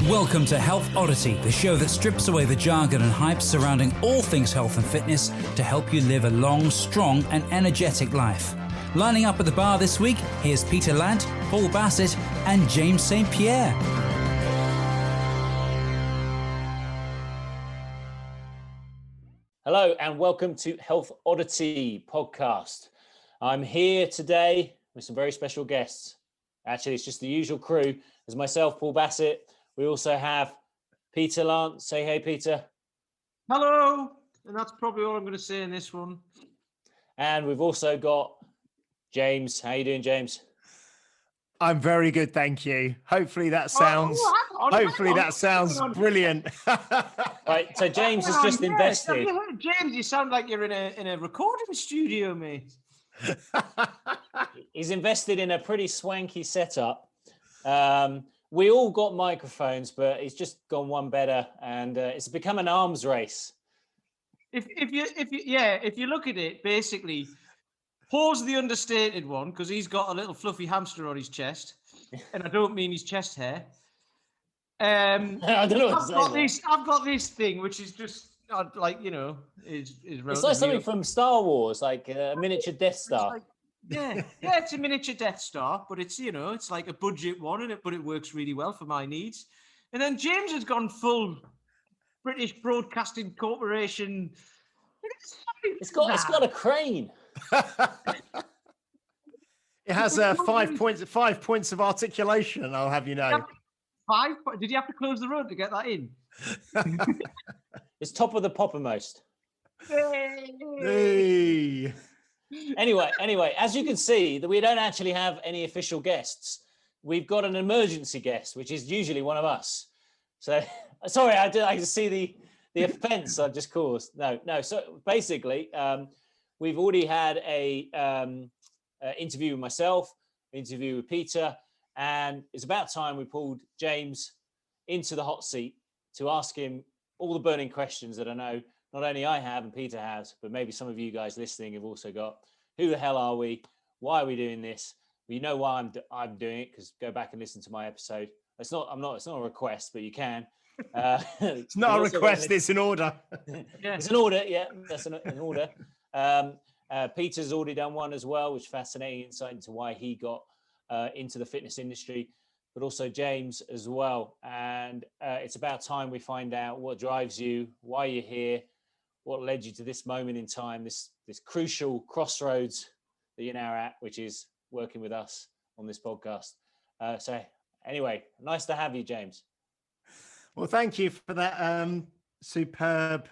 Welcome to Health Oddity, the show that strips away the jargon and hype surrounding all things health and fitness to help you live a long, strong and energetic life. Lining up at the bar this week, here's Peter Lant, Paul Bassett and James St. Pierre. Hello and welcome to Health Oddity podcast. I'm here today with some very special guests. Actually, it's just the usual crew. There's myself, Paul Bassett. We also have Peter Lant. Say hey, Peter. Hello. And that's probably all I'm going to say in this one. And we've also got James. How you doing, James? I'm very good, thank you. Hopefully that sounds that sounds brilliant. Right, so James has just invested. James, you sound like you're in a recording studio, mate. He's invested in a pretty swanky setup. We all got microphones, but he's just gone one better, and it's become an arms race. If you look at it, basically, Paul's the understated one because he's got a little fluffy hamster on his chest, and I don't mean his chest hair. I don't know what to say. I've got this thing which is just is it's like something from Star Wars, like a miniature Death Star. It's a miniature Death Star, but it's it's like a budget one, but it works really well for my needs. And then James has gone full British Broadcasting Corporation. It's got a crane. It has 5 points of articulation. I'll have you know. 5? Did you have to close the road to get that in? It's top of the poppermost. Hey. Anyway, as you can see, that we don't actually have any official guests. We've got an emergency guest, which is usually one of us. So, sorry, I can see the offence I've just caused. No. So basically, we've already had a interview with myself, interview with Peter, and it's about time we pulled James into the hot seat to ask him all the burning questions that I know not only I have and Peter has, but maybe some of you guys listening have also got. Who the hell are we? Why are we doing this? Well, you know why I'm doing it, because go back and listen to my episode. It's not a request, but you can. It's not a request, it's an order. Yeah. It's an order, yeah, that's an order. Peter's already done one as well, which is fascinating insight into why he got into the fitness industry, but also James as well. And it's about time we find out what drives you, why you're here, what led you to this moment in time, this crucial crossroads that you're now at, which is working with us on this podcast. So anyway, nice to have you, James. Well, thank you for that superb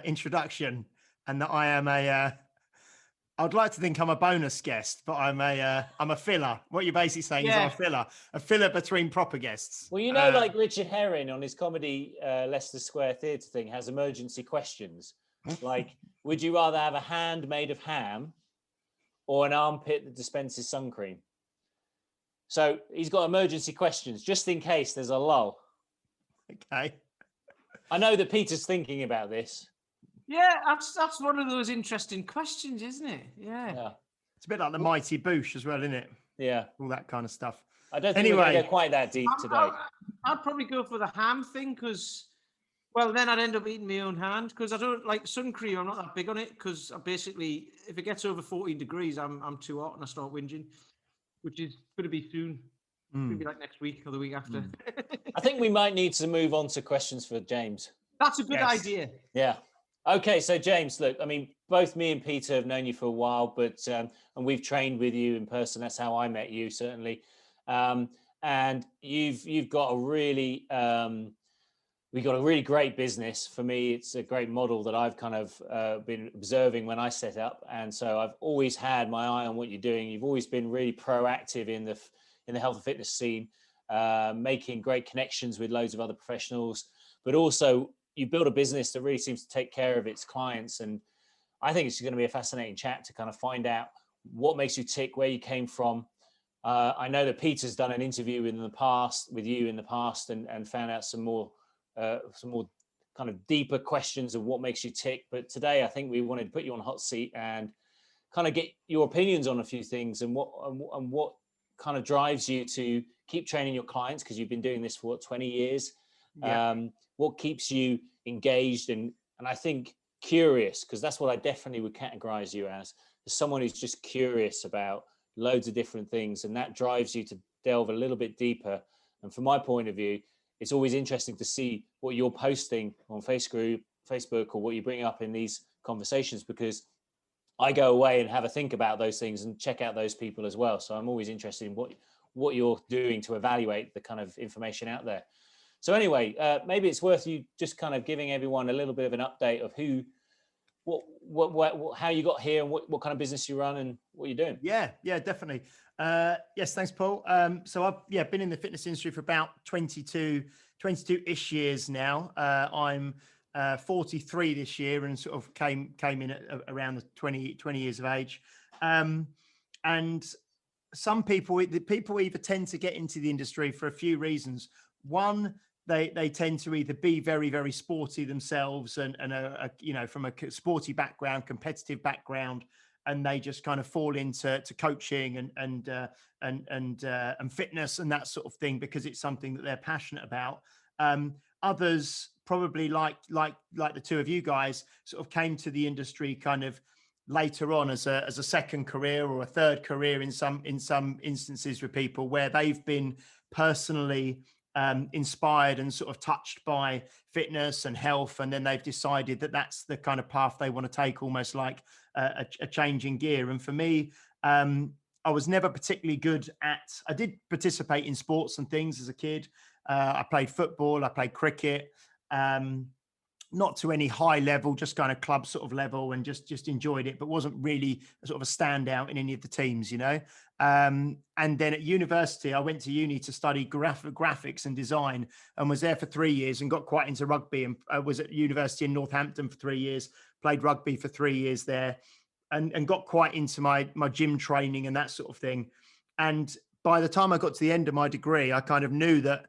introduction, and that I am I'd like to think I'm a bonus guest, but I'm a filler. What you're basically saying is I'm a filler between proper guests. Well, like Richard Herring on his comedy Leicester Square Theatre thing has emergency questions. Like, would you rather have a hand made of ham or an armpit that dispenses sun cream? So he's got emergency questions just in case there's a lull. Okay. I know that Peter's thinking about this. Yeah, that's one of those interesting questions, isn't it? Yeah. It's a bit like the Mighty Boosh as well, isn't it? Yeah. All that kind of stuff. I don't think we're going to go quite that deep today. I'd probably go for the ham thing because, well, then I'd end up eating my own hand because I don't like sun cream. I'm not that big on it because basically, if it gets over 14 degrees, I'm too hot and I start whinging, which is going to be soon. Maybe like next week or the week after. I think we might need to move on to questions for James. That's a good idea. Yeah. Okay, so James, look, I mean, both me and Peter have known you for a while, but and we've trained with you in person. That's how I met you, certainly. And you've got a really we got a really great business. For me, it's a great model that I've kind of been observing when I set up, and so I've always had my eye on what you're doing. You've always been really proactive in the health and fitness scene, making great connections with loads of other professionals, but also you build a business that really seems to take care of its clients. And I think it's going to be a fascinating chat to kind of find out what makes you tick, where you came from. I know that Peter's done an interview with you in the past and found out some more kind of deeper questions of what makes you tick. But today I think we wanted to put you on a hot seat and kind of get your opinions on a few things and what kind of drives you to keep training your clients, because you've been doing this for 20 years. Yeah. What keeps you engaged and I think curious, because that's what I definitely would categorize you as someone who's just curious about loads of different things, and that drives you to delve a little bit deeper. And from my point of view, it's always interesting to see what you're posting on Facebook, or what you bring up in these conversations, because I go away and have a think about those things and check out those people as well. So I'm always interested in what you're doing to evaluate the kind of information out there. So anyway, maybe it's worth you just kind of giving everyone a little bit of an update of how you got here and what kind of business you run and what you're doing. Yeah, definitely. Yes, thanks, Paul. So I've been in the fitness industry for about 22-ish years now. I'm 43 this year, and sort of came in at around the 20 years of age. And some people either tend to get into the industry for a few reasons. One, they tend to either be very, very sporty themselves and from a sporty background, competitive background, and they just kind of fall into coaching and fitness and that sort of thing because it's something that they're passionate about. Others probably like the two of you guys sort of came to the industry kind of later on as a second career or a third career in some instances with people where they've been personally inspired and sort of touched by fitness and health, and then they've decided that that's the kind of path they want to take, almost like a change in gear. And for me, I was never particularly good I did participate in sports and things as a kid. I played football, I played cricket, not to any high level, just kind of club sort of level, and just enjoyed it, but wasn't really a sort of a standout in any of the teams, And then at university, I went to uni to study graphics and design, and was there for 3 years and got quite into rugby, and was at university in Northampton for 3 years, played rugby for 3 years there, and got quite into my gym training and that sort of thing. And by the time I got to the end of my degree, I kind of knew that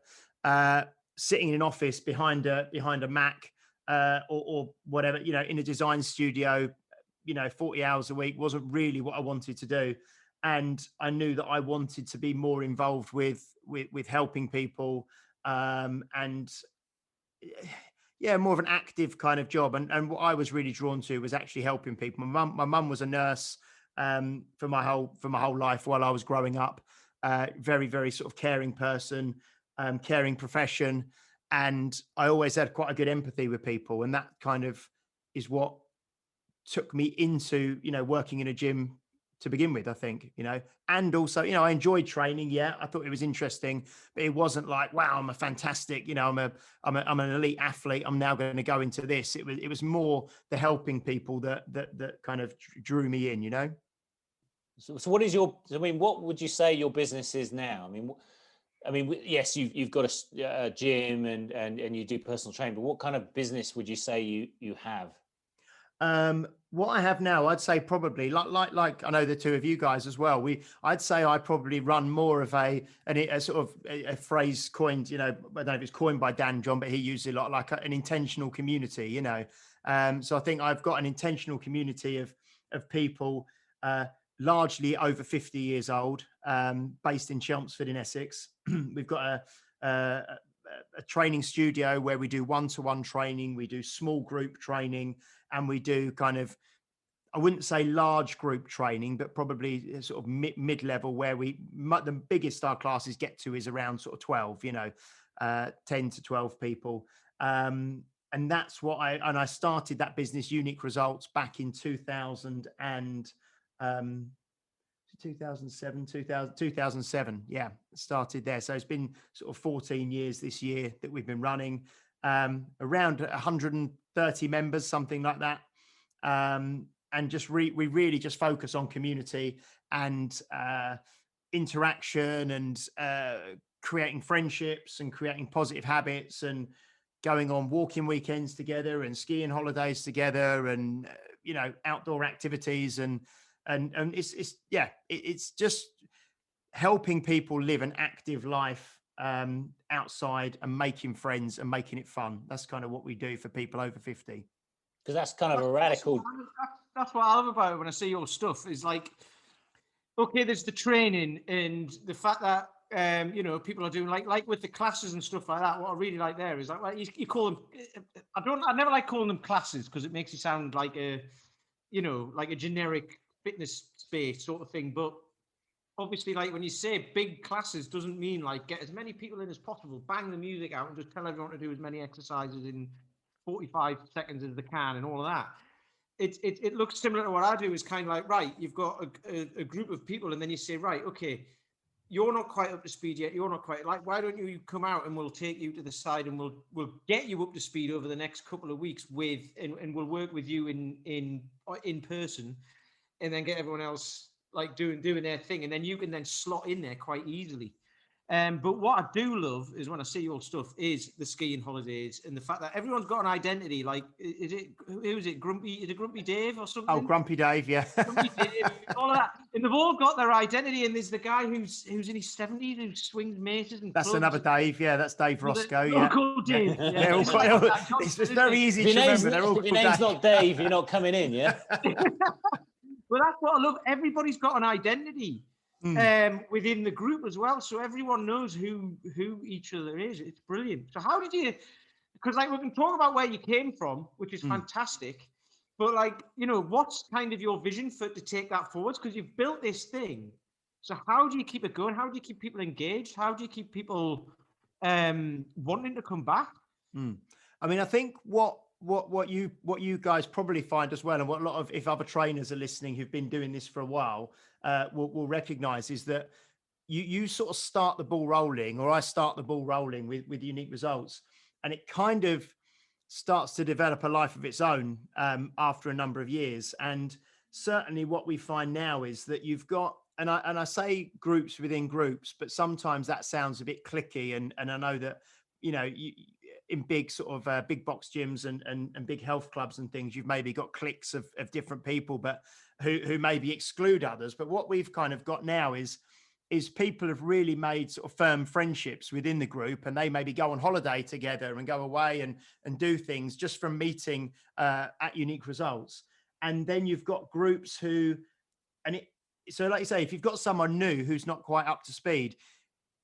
sitting in an office behind a Mac, or whatever, in a design studio, 40 hours a week wasn't really what I wanted to do. And I knew that I wanted to be more involved with helping people, and more of an active kind of job. And what I was really drawn to was actually helping people. My mum was a nurse for my whole life while I was growing up. Very, very sort of caring person, caring profession. And I always had quite a good empathy with people. And that kind of is what took me into, working in a gym to begin with, I think, and also, I enjoyed training. Yeah. I thought it was interesting, but it wasn't like, wow, I'm a fantastic, I'm an elite athlete, I'm now going to go into this. It was more the helping people that kind of drew me in, So what is what would you say your business is now? Yes, you've got a gym and you do personal training, but what kind of business would you say you have? What I have now, I'd say probably like I know the two of you guys as well. I'd say I probably run more of a sort of a phrase coined, I don't know if it's coined by Dan John, but he uses it a lot, like an intentional community, So I think I've got an intentional community of people, largely over 50 years old, based in Chelmsford in Essex. We've got a training studio where we do one-to-one training, we do small group training, and we do kind of, I wouldn't say large group training, but probably sort of mid-level, where the biggest our classes get to is around sort of 12, 10 to 12 people. And that's what I started that business, Unique Results, back in 2007. Yeah, started there. So it's been sort of 14 years this year that we've been running, around 130 members, something like that. And just we really just focus on community and interaction and creating friendships and creating positive habits and going on walking weekends together and skiing holidays together and outdoor activities and it's just helping people live an active life outside and making friends and making it fun. That's kind of what we do for people over 50. Because that's kind of a radical. That's what I love about it when I see your stuff is like, okay, there's the training and the fact that people are doing like with the classes and stuff like that. What I really like there is like you call them. I never like calling them classes because it makes you sound like like a generic fitness space sort of thing. But obviously, like when you say big classes, doesn't mean like get as many people in as possible, bang the music out, and just tell everyone to do as many exercises in 45 seconds as they can, and all of that. It looks similar to what I do. Is kind of like, right, you've got a group of people, and then you say, right, okay, you're not quite up to speed yet. You're not quite like, why don't you come out and we'll take you to the side and we'll get you up to speed over the next couple of weeks and we'll work with you in person, and then get everyone else like doing their thing, and then you can then slot in there quite easily. But what I do love is when I see your stuff is the skiing holidays and the fact that everyone's got an identity. Like, who is it? Grumpy? Is it Grumpy Dave or something? Oh, Grumpy Dave, yeah. Grumpy Dave, all of that, and they've all got their identity. And there's the guy who's in his 70s who swings maces and that's clubs. another Dave, yeah. That's Dave Roscoe, yeah. Local Dave. Yeah. Yeah. It's very easy to remember. They're all if your name's not Dave, you're not coming in, yeah. Well, that's what I love. Everybody's got an identity. Within the group as well, so everyone knows who each other is. It's brilliant. So how did you, because like we can talk about where you came from, which is fantastic, but like, what's kind of your vision to take that forwards, because you've built this thing. So how do you keep it going? How do you keep people engaged? How do you keep people wanting to come back? I mean, I think what you guys probably find as well, and what a lot of, if other trainers are listening who've been doing this for a while, will recognize, is that you sort of start the ball rolling, or I start the ball rolling with unique results, and it kind of starts to develop a life of its own after a number of years. And certainly what we find now is that you've got, and I say groups within groups, but sometimes that sounds a bit cliquey, and I know that in big sort of big box gyms and big health clubs and things, you've maybe got cliques of different people, but who maybe exclude others. But what we've kind of got now is people have really made sort of firm friendships within the group, and they maybe go on holiday together and go away and do things just from meeting at Unique Results. And then you've got groups so like you say, if you've got someone new who's not quite up to speed,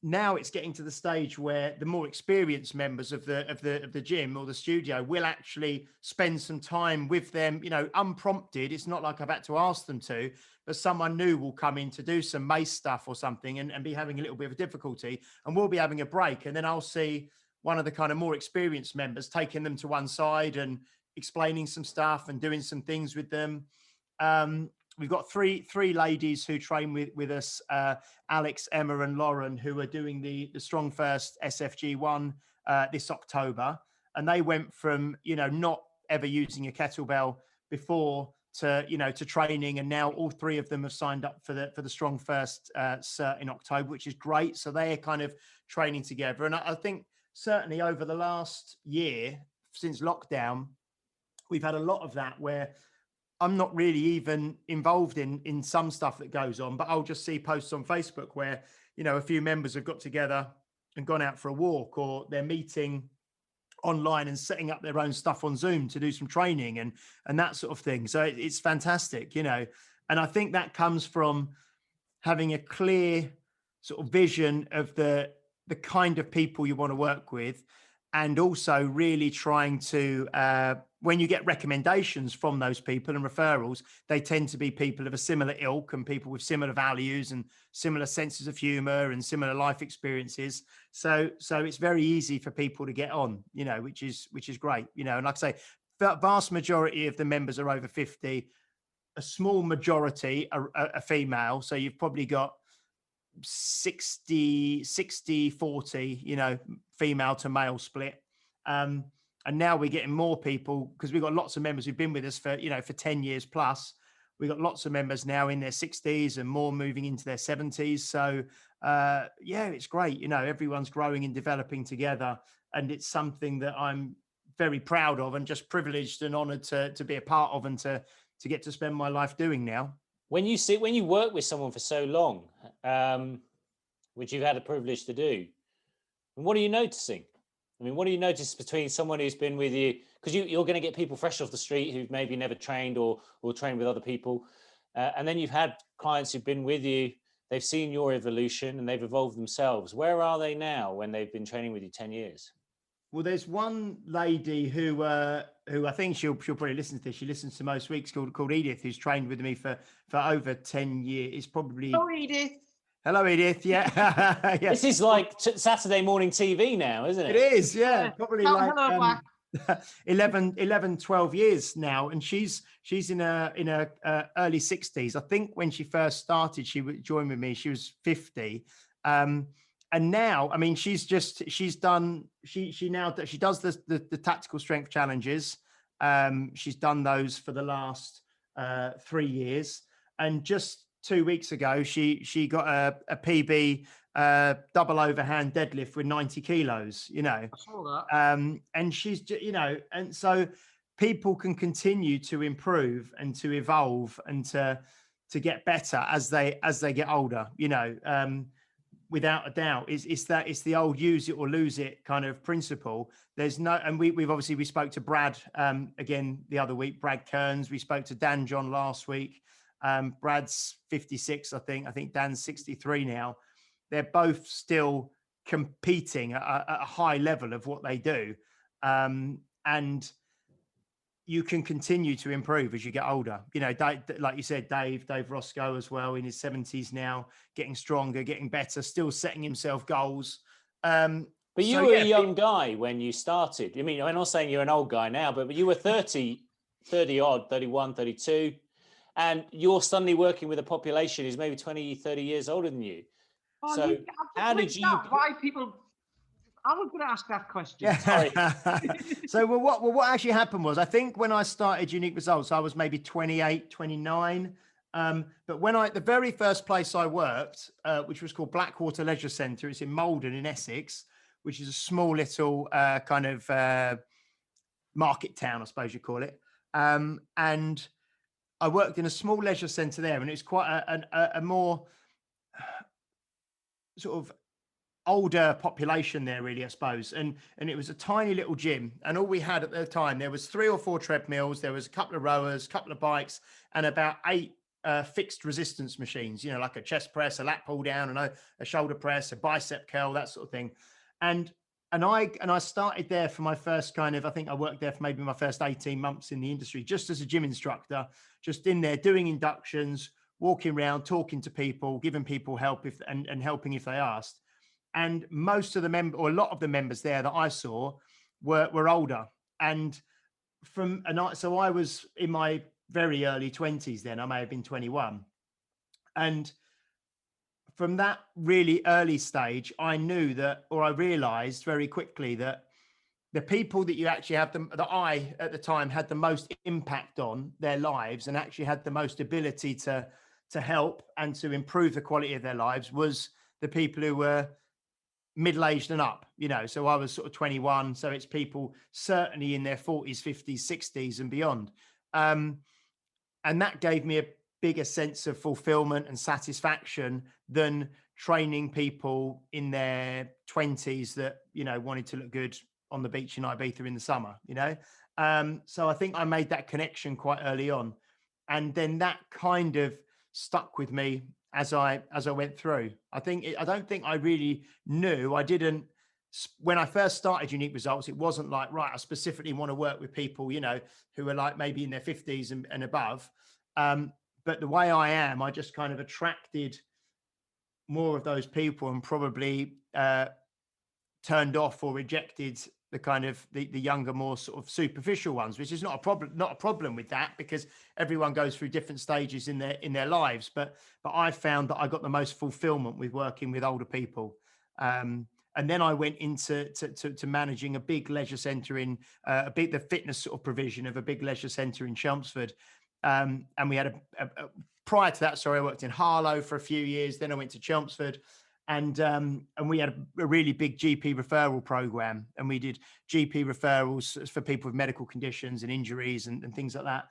now it's getting to the stage where the more experienced members of the gym or the studio will actually spend some time with them, unprompted. It's not like I've had to ask them to, but someone new will come in to do some mace stuff or something and be having a little bit of a difficulty, and we'll be having a break. And then I'll see one of the kind of more experienced members taking them to one side and explaining some stuff and doing some things with them. We've got three ladies who train with us, Alex, Emma and Lauren, who are doing the Strong First SFG1 this October. And they went from, not ever using a kettlebell before to training. And now all three of them have signed up for the Strong First cert in October, which is great. So they're kind of training together. And I think certainly over the last year, since lockdown, we've had a lot of that where I'm not really even involved in some stuff that goes on, but I'll just see posts on Facebook where, a few members have got together and gone out for a walk, or they're meeting online and setting up their own stuff on Zoom to do some training and that sort of thing. So it's fantastic, and I think that comes from having a clear sort of vision of the kind of people you want to work with, and also really trying to, when you get recommendations from those people and referrals, they tend to be people of a similar ilk and people with similar values and similar senses of humor and similar life experiences. So it's very easy for people to get on, which is great, and like I say, the vast majority of the members are over 50, a small majority are female. So you've probably got 60, 40, female to male split. And now we're getting more people, because we've got lots of members who've been with us for 10 years plus. We've got lots of members now in their 60s and more moving into their 70s. So it's great. Everyone's growing and developing together. And it's something that I'm very proud of and just privileged and honored to be a part of and to get to spend my life doing now. When you work with someone for so long, which you've had a privilege to do, and what are you noticing? I mean, what do you notice between someone who's been with you? Because you're going to get people fresh off the street who've maybe never trained or trained with other people. And then you've had clients who've been with you they've seen your evolution and they've evolved themselves. Where are they now when they've been training with you 10 years? Well, there's one lady who I think she'll probably listen to this. She listens to most weeks, called Edith, who's trained with me for over 10 years. It's probably Oh, Edith. Hello, Edith. Yeah. Yeah. This is like Saturday morning TV now, isn't it? It is, yeah. Probably Tell like hello back. 11, 12 years now, and she's in her early 60s. I think when she first started, she would join with me. She was 50, and now, I mean, she does the tactical strength challenges. She's done those for the last 3 years, and just 2 weeks ago, she got a PB double overhand deadlift with 90 kilos, you know. I saw that. And she's, you know, and so people can continue to improve and to evolve and to get better as they get older, you know. Without a doubt, it's the old use it or lose it kind of principle. There's no, and we spoke to Brad again the other week, Brad Kearns. We spoke to Dan John last week. Brad's 56, I think Dan's 63 now. They're both still competing at a high level of what they do. And you can continue to improve as you get older. You know, like you said, Dave Roscoe as well, in his 70s now, getting stronger, getting better, still setting himself goals. But you were a young guy when you started. I mean, I'm not saying you're an old guy now, but you were 30 odd, 31, 32. And you're suddenly working with a population who's maybe 20, 30 years older than you. Oh, so how did you... Why people... I was going to ask that question. Yeah. Sorry. So what actually happened was, I think when I started Unique Results, I was maybe 28, 29. But when the very first place I worked, which was called Blackwater Leisure Centre, it's in Malden in Essex, which is a small little kind of market town, I suppose you call it. And I worked in a small leisure centre there, and it was quite a more sort of older population there, really, I suppose. And it was a tiny little gym, and all we had at the time, there was 3 or 4 treadmills, there was a couple of rowers, a couple of bikes, and about 8 fixed resistance machines, you know, like a chest press, a lat pull down, and a shoulder press, a bicep curl, that sort of thing. And I started there for my first I think I worked there for maybe my first 18 months in the industry, just as a gym instructor, just in there doing inductions, walking around, talking to people, giving people help and helping if they asked. And most of the a lot of the members there that I saw were older. So I was in my very early 20s then. I may have been 21. And from that really early stage, I knew that, or I realized very quickly that the people that you actually have that I at the time had the most impact on their lives and actually had the most ability to help and to improve the quality of their lives was the people who were middle-aged and up, you know. So I was sort of 21. So it's people certainly in their 40s, 50s, 60s and beyond. And that gave me a bigger sense of fulfillment and satisfaction than training people in their 20s that, you know, wanted to look good on the beach in Ibiza in the summer, you know. So I think I made that connection quite early on. And then that kind of stuck with me as I went through. I don't think I really knew. When I first started Unique Results, it wasn't like, right, I specifically want to work with people, you know, who are like maybe in their 50s and above. But the way I am, I just kind of attracted more of those people and probably turned off or rejected the kind of the younger, more sort of superficial ones, which is not a problem with that, because everyone goes through different stages in their lives. But I found that I got the most fulfillment with working with older people. And then I went into to managing a big leisure centre the fitness sort of provision of a big leisure centre in Chelmsford. And we had prior to that, I worked in Harlow for a few years. Then I went to Chelmsford, and we had a really big GP referral program, and we did GP referrals for people with medical conditions and injuries and things like that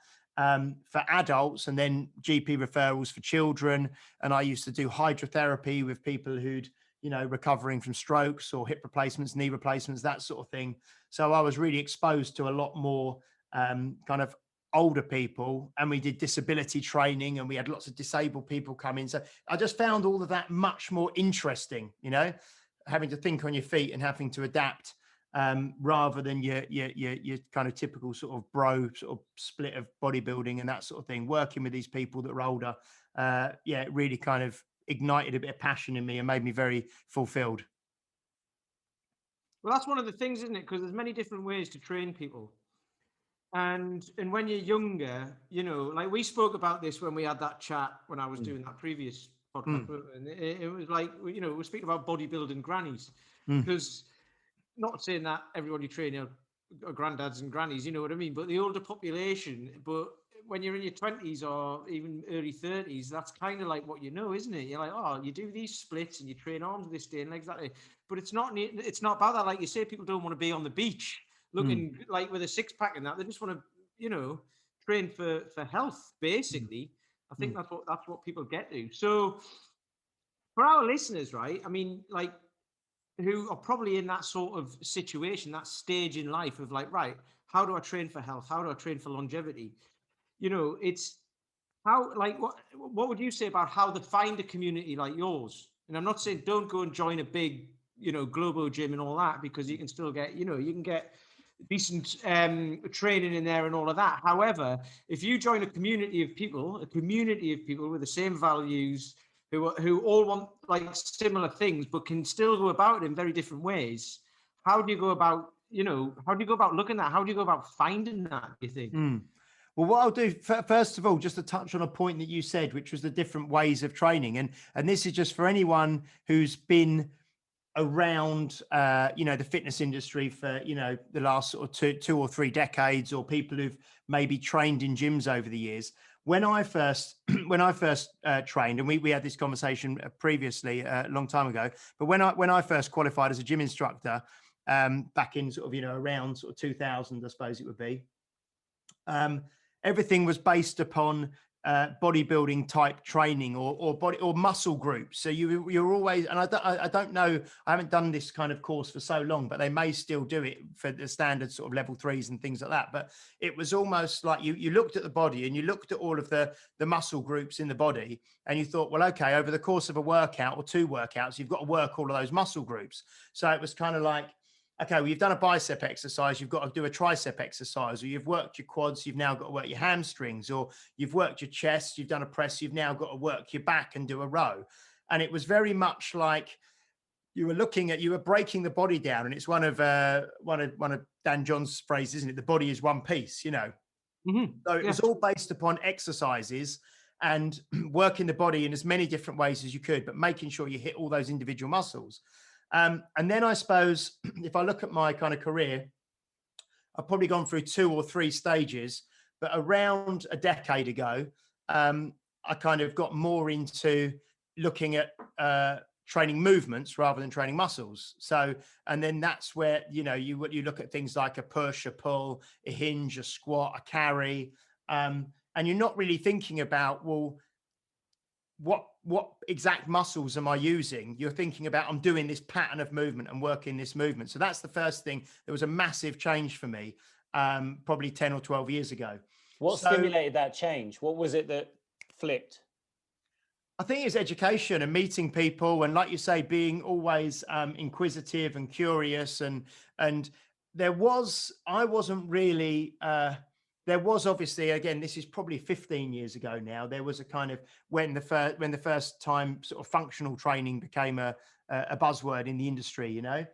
for adults, and then GP referrals for children. And I used to do hydrotherapy with people who'd, you know, recovering from strokes or hip replacements, knee replacements, that sort of thing. So I was really exposed to a lot more kind of older people, and we did disability training, and we had lots of disabled people come in. So I just found all of that much more interesting, you know, having to think on your feet and having to adapt, rather than your kind of typical sort of bro sort of split of bodybuilding and that sort of thing. Working with these people that are older, it really kind of ignited a bit of passion in me and made me very fulfilled. Well, that's one of the things, isn't it? Because there's many different ways to train people. And when you're younger, you know, like we spoke about this when we had that chat when I was doing that previous podcast, and it was like, you know, we're speaking about bodybuilding grannies, because not saying that everybody training are granddads and grannies, you know what I mean, but the older population. But when you're in your 20s or even early 30s, that's kind of like what you know, isn't it? You're like, oh, you do these splits and you train arms this day and legs that day. But it's not about that. Like you say, people don't want to be on the beach looking like with a six pack and that. They just want to, you know, train for health, basically. I think that's what people get to. So for our listeners, right? I mean, like, who are probably in that sort of situation, that stage in life of like, right, how do I train for health? How do I train for longevity? You know, it's how, like, what would you say about how to find a community like yours? And I'm not saying don't go and join a big, you know, global gym and all that, because you can still get, you know, you can get decent training in there and all of that. However, if you join a community of people with the same values, who all want like similar things, but can still go about it in very different ways, how do you go about, you know, how do you go about looking at that? How do you go about finding that, do you think? Well, what I'll do first of all, just to touch on a point that you said, which was the different ways of training, and this is just for anyone who's been around, you know, the fitness industry for, you know, the last sort of two or three decades, or people who've maybe trained in gyms over the years. When I first trained, and we had this conversation previously a long time ago, but when I first qualified as a gym instructor, back in sort of, you know, around sort of 2000, I suppose it would be, everything was based upon bodybuilding type training or muscle groups. So you're always, and I don't know, I haven't done this kind of course for so long, but they may still do it for the standard sort of level 3s and things like that. But it was almost like you looked at the body and you looked at all of the muscle groups in the body, and you thought, well, okay, over the course of a workout or two workouts, you've got to work all of those muscle groups. So it was kind of like, okay, well, you've done a bicep exercise, you've got to do a tricep exercise, or you've worked your quads, you've now got to work your hamstrings, or you've worked your chest, you've done a press, you've now got to work your back and do a row. And it was very much like you were breaking the body down. And it's one of Dan John's phrases, isn't it? The body is one piece, you know? So it was all based upon exercises and working the body in as many different ways as you could, but making sure you hit all those individual muscles. And then I suppose if I look at my kind of career, I've probably gone through 2 or 3 stages, but around a decade ago, I kind of got more into looking at training movements rather than training muscles. So, and then that's where, you know, you look at things like a push, a pull, a hinge, a squat, a carry, and you're not really thinking about, well, what exact muscles am I using? You're thinking about, I'm doing this pattern of movement and working this movement. So that's the first thing. There was a massive change for me, probably 10 or 12 years ago. What stimulated that change? What was it that flipped? I think it's education and meeting people. And like you say, being always inquisitive and curious. And I wasn't really, there was obviously, again, this is probably 15 years ago now, there was a kind of, when the first time sort of functional training became a buzzword in the industry, you know,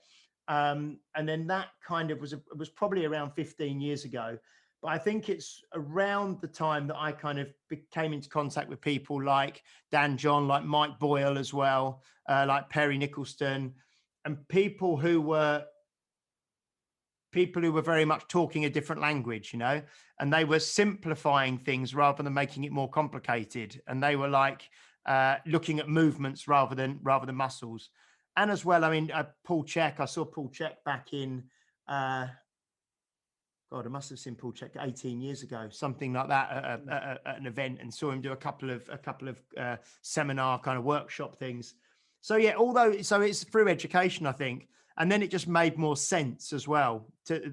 and then that kind of was probably around 15 years ago. But I think it's around the time that I kind of came into contact with people like Dan John, like Mike Boyle as well, like Perry Nicholson, and people who were very much talking a different language, you know, and they were simplifying things rather than making it more complicated. And they were like looking at movements rather than muscles. And as well, I mean, Paul Check, I saw Paul Check back in, I must have seen Paul Check 18 years ago, something like that at an event, and saw him do a couple of seminar kind of workshop things. So yeah, so it's through education, I think. And then it just made more sense as well,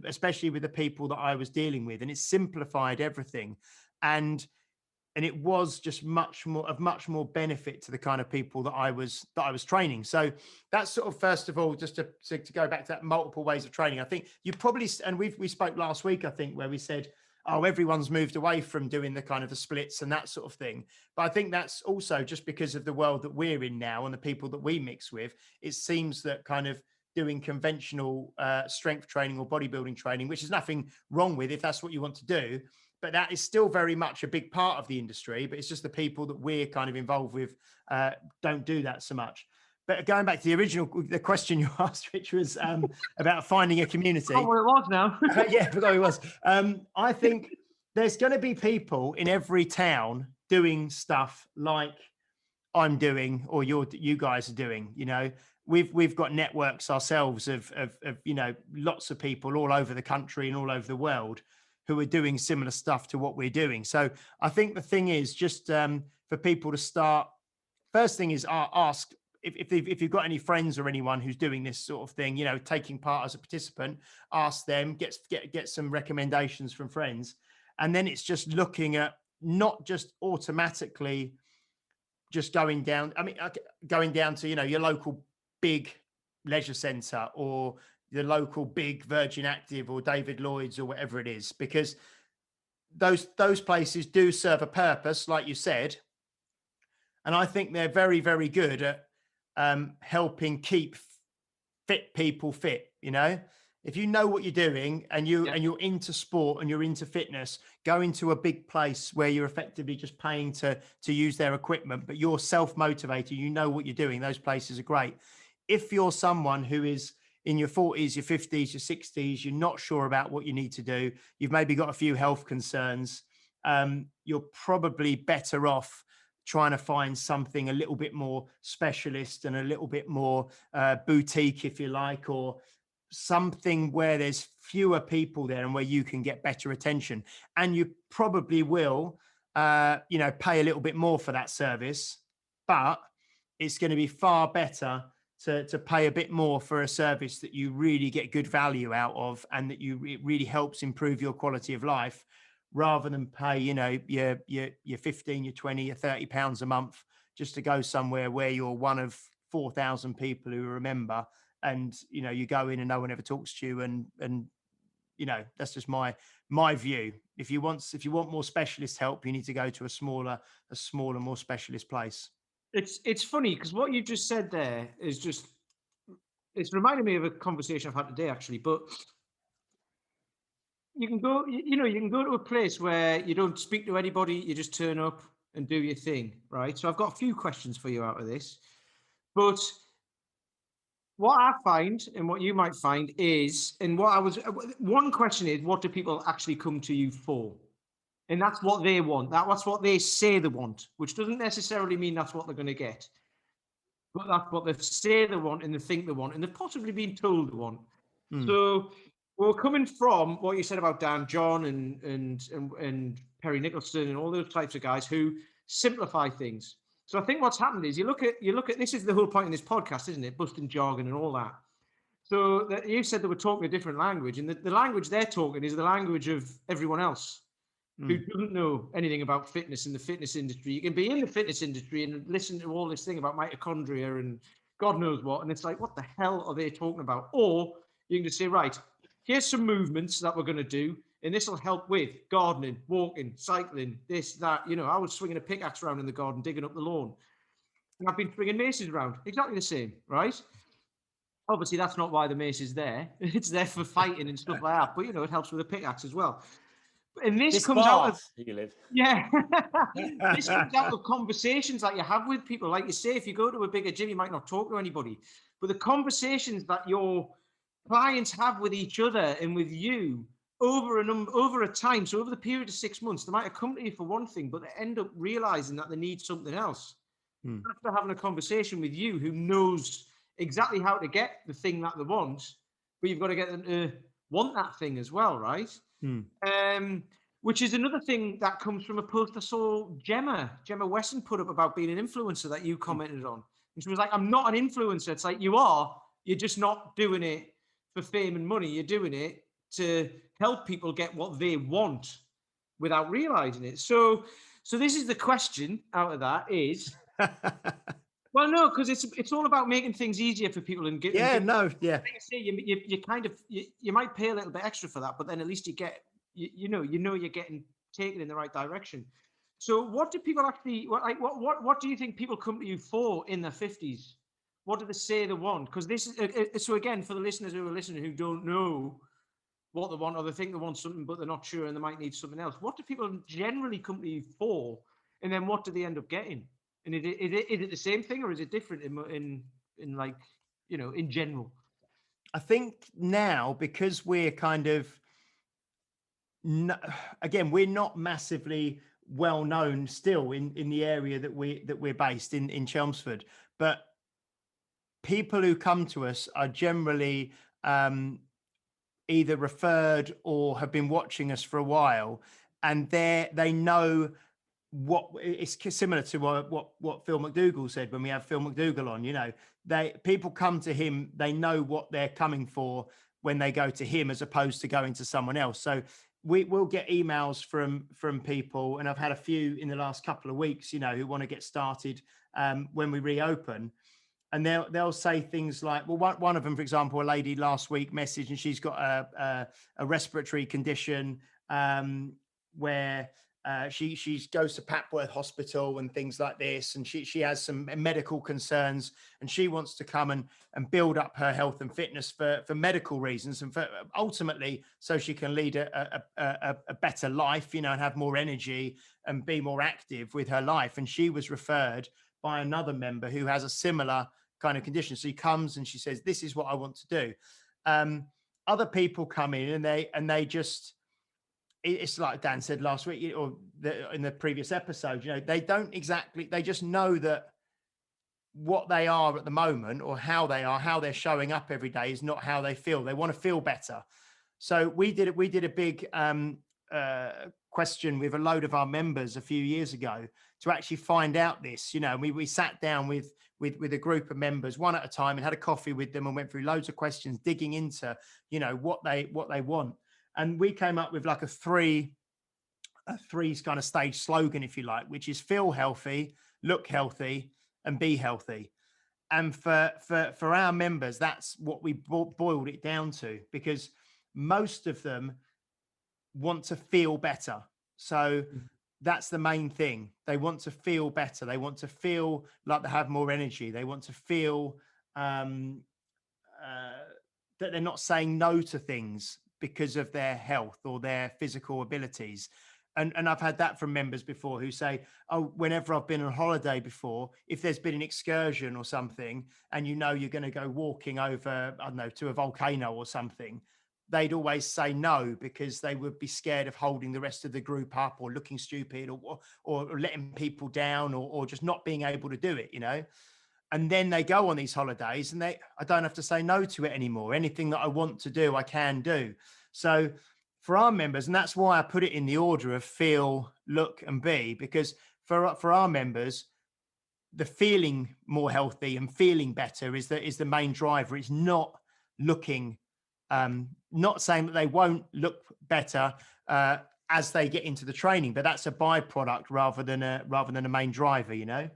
especially with the people that I was dealing with, and it simplified everything. And it was just much more benefit to the kind of people that I was training. So that's sort of, first of all, just to go back to that multiple ways of training. I think you probably, and we spoke last week, I think, where we said, oh, everyone's moved away from doing the kind of the splits and that sort of thing. But I think that's also just because of the world that we're in now and the people that we mix with. It seems that kind of doing conventional strength training or bodybuilding training, which is nothing wrong with if that's what you want to do, but that is still very much a big part of the industry. But it's just the people that we're kind of involved with don't do that so much. But going back to the question you asked, which was about finding a community. Oh, well, it was now. Yeah, I forgot it was. I think there's going to be people in every town doing stuff like I'm doing, or you guys are doing. You know, we've got networks ourselves of lots of people all over the country and all over the world who are doing similar stuff to what we're doing. So I think the thing is just for people to start. First thing is ask. If you've got any friends or anyone who's doing this sort of thing, taking part as a participant, ask them, get some recommendations from friends. And then it's just looking at not just automatically just going down to, your local big leisure centre or the local big Virgin Active or David Lloyd's or whatever it is, because those places do serve a purpose, like you said. And I think they're very, very good at helping keep fit people fit. If you know what you're doing and you're into sport and you're into fitness, go into a big place where you're effectively just paying to use their equipment, but you're self-motivated, you know what you're doing. Those places are great. If you're someone who is in your 40s, your 50s, your 60s, you're not sure about what you need to do, you've maybe got a few health concerns, you're probably better off trying to find something a little bit more specialist and a little bit more boutique, if you like, or something where there's fewer people there and where you can get better attention. And you probably will, pay a little bit more for that service, but it's going to be far better to pay a bit more for a service that you really get good value out of and that it really helps improve your quality of life, rather than pay, your 15, your 20, your 30 pounds a month just to go somewhere where you're one of 4,000 people who remember, and, you go in and no one ever talks to you. And that's just my view. If you want more specialist help, you need to go to a smaller, more specialist place. It's funny because what you just said there is it's reminding me of a conversation I've had today, actually, but you can go to a place where you don't speak to anybody, you just turn up and do your thing, right? So I've got a few questions for you out of this. But what I find and what you might find is, one question is, what do people actually come to you for? And that's what they want. That's what they say they want, which doesn't necessarily mean that's what they're going to get. But that's what they say they want and they think they want, and they've possibly been told they want. So we're coming from what you said about Dan John and Perry Nicholson and all those types of guys who simplify things. So I think what's happened is you look at this is the whole point in this podcast, isn't it? Busting jargon and all that. So you said they were talking a different language, and the language they're talking is the language of everyone else who doesn't know anything about fitness in the fitness industry. You can be in the fitness industry and listen to all this thing about mitochondria and God knows what, and it's like, what the hell are they talking about? Or you can just say, right, here's some movements that we're going to do, and this will help with gardening, walking, cycling, this, that. I was swinging a pickaxe around in the garden, digging up the lawn. And I've been swinging maces around. Exactly the same, right? Obviously, that's not why the mace is there. It's there for fighting and stuff like that. But, it helps with a pickaxe as well. And this comes out of... You live. Yeah. This comes out of conversations that you have with people. Like you say, if you go to a bigger gym, you might not talk to anybody. But the conversations that your clients have with each other and with you over a time, so over the period of 6 months, they might have come to you for one thing, but they end up realizing that they need something else. After having a conversation with you, who knows exactly how to get the thing that they want, but you've got to get them to want that thing as well, right? Which is another thing that comes from a post I saw Gemma Wesson put up about being an influencer that you commented on. And she was like, I'm not an influencer. It's like, you are, You're just not doing it for fame and money. You're doing it to help people get what they want without realizing it. So this is the question out of that is, well, no, because it's all about making things easier for people and getting. Yeah, no, yeah. Like I say, you kind of you might pay a little bit extra for that, but then at least you get you know you're getting taken in the right direction. So what do people actually what do you think people come to you for in their 50s? What do they say they want? Because this is so again for the listeners who are listening who don't know what they want, or they think they want something but they're not sure and they might need something else. What do people generally come to you for, and then what do they end up getting? And is it the same thing or is it different in like, you know, in general? I think now, because we're kind of, again, we're not massively well known still in the area that we're based in Chelmsford, but people who come to us are generally either referred or have been watching us for a while, and they know what it's similar to what Phil McDougall said when we have Phil McDougall on. You know, people come to him, they know what they're coming for when they go to him, as opposed to going to someone else. So we'll get emails from people, and I've had a few in the last couple of weeks, you know, who want to get started when we reopen. And they'll say things like, well, one of them, for example, a lady last week messaged, and she's got a respiratory condition where she goes to Papworth Hospital and things like this, and she has some medical concerns, and she wants to come and build up her health and fitness for medical reasons, and for ultimately so she can lead a better life, you know, and have more energy and be more active with her life. And she was referred by another member who has a similar kind of condition. So she comes and she says, "This is what I want to do." Other people come in and they just, it's like Dan said last week, or in the previous episode, you know, they just know that what they are at the moment, or how they're showing up every day, is not how they feel. They want to feel better. So we did a big question with a load of our members a few years ago to actually find out this. You know, we sat down with a group of members one at a time and had a coffee with them and went through loads of questions, digging into, you know, what they want. And we came up with like a three kind of stage slogan, if you like, which is feel healthy, look healthy, and be healthy. And for our members, that's what we boiled it down to, because most of them want to feel better. So that's the main thing. They want to feel better. They want to feel like they have more energy. They want to feel that they're not saying no to things because of their health or their physical abilities. And I've had that from members before who say, oh, whenever I've been on holiday before, if there's been an excursion or something, and you know you're going to go walking over, I don't know, to a volcano or something, they'd always say no, because they would be scared of holding the rest of the group up, or looking stupid, or letting people down, or just not being able to do it, you know. And then they go on these holidays and I don't have to say no to it anymore. Anything that I want to do, I can do. So for our members, and that's why I put it in the order of feel, look, and be, because for our members, the feeling more healthy and feeling better is the main driver. It's not looking, not saying that they won't look better as they get into the training, but that's a byproduct rather than a main driver, you know.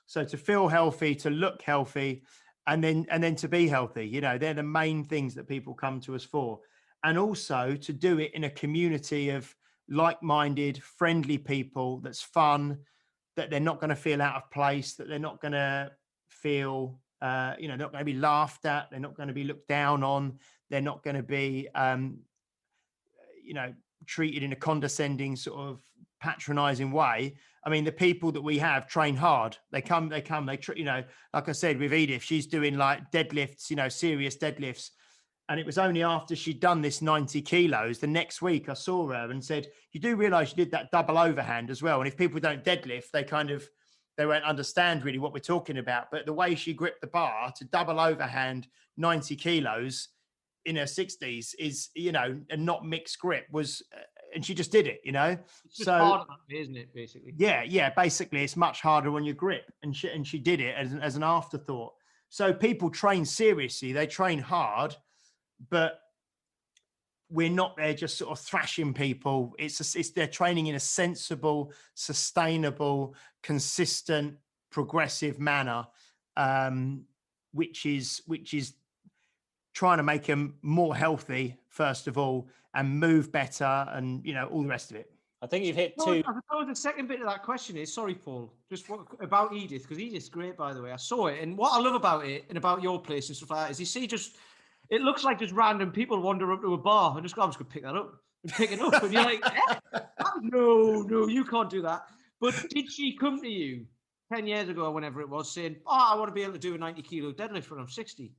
So to feel healthy, to look healthy, and then to be healthy, you know, they're the main things that people come to us for. And also to do it in a community of like-minded, friendly people that's fun, that they're not going to feel out of place, that they're not going to feel, not going to be laughed at, they're not going to be looked down on, they're not going to be, treated in a condescending sort of patronizing way. I mean, the people that we have train hard. They come, like I said, with Edith, she's doing like deadlifts, you know, serious deadlifts. And it was only after she'd done this 90 kilos, the next week I saw her and said, you do realize you did that double overhand as well. And if people don't deadlift, they won't understand really what we're talking about. But the way she gripped the bar to double overhand 90 kilos in her 60s is, you know, and not mixed grip was, and she just did it, you know. It's just harder, isn't it, basically? Yeah, basically it's much harder on your grip, and she did it as an afterthought. So people train seriously, they train hard, but we're not there just sort of thrashing people. It's they're training in a sensible, sustainable, consistent, progressive manner, which is trying to make them more healthy first of all, and move better, and all the rest of it. I think you've hit No, two. I suppose the second bit of that question is, sorry, Paul, just about Edith, because Edith's great, by the way. I saw it, and what I love about it and about your place and stuff like that is you see it looks like just random people wander up to a bar and just go, I'm just going to pick that up and pick it up. And you're like, no, you can't do that. But did she come to you 10 years ago or whenever it was saying, I want to be able to do a 90 kilo deadlift when I'm 60?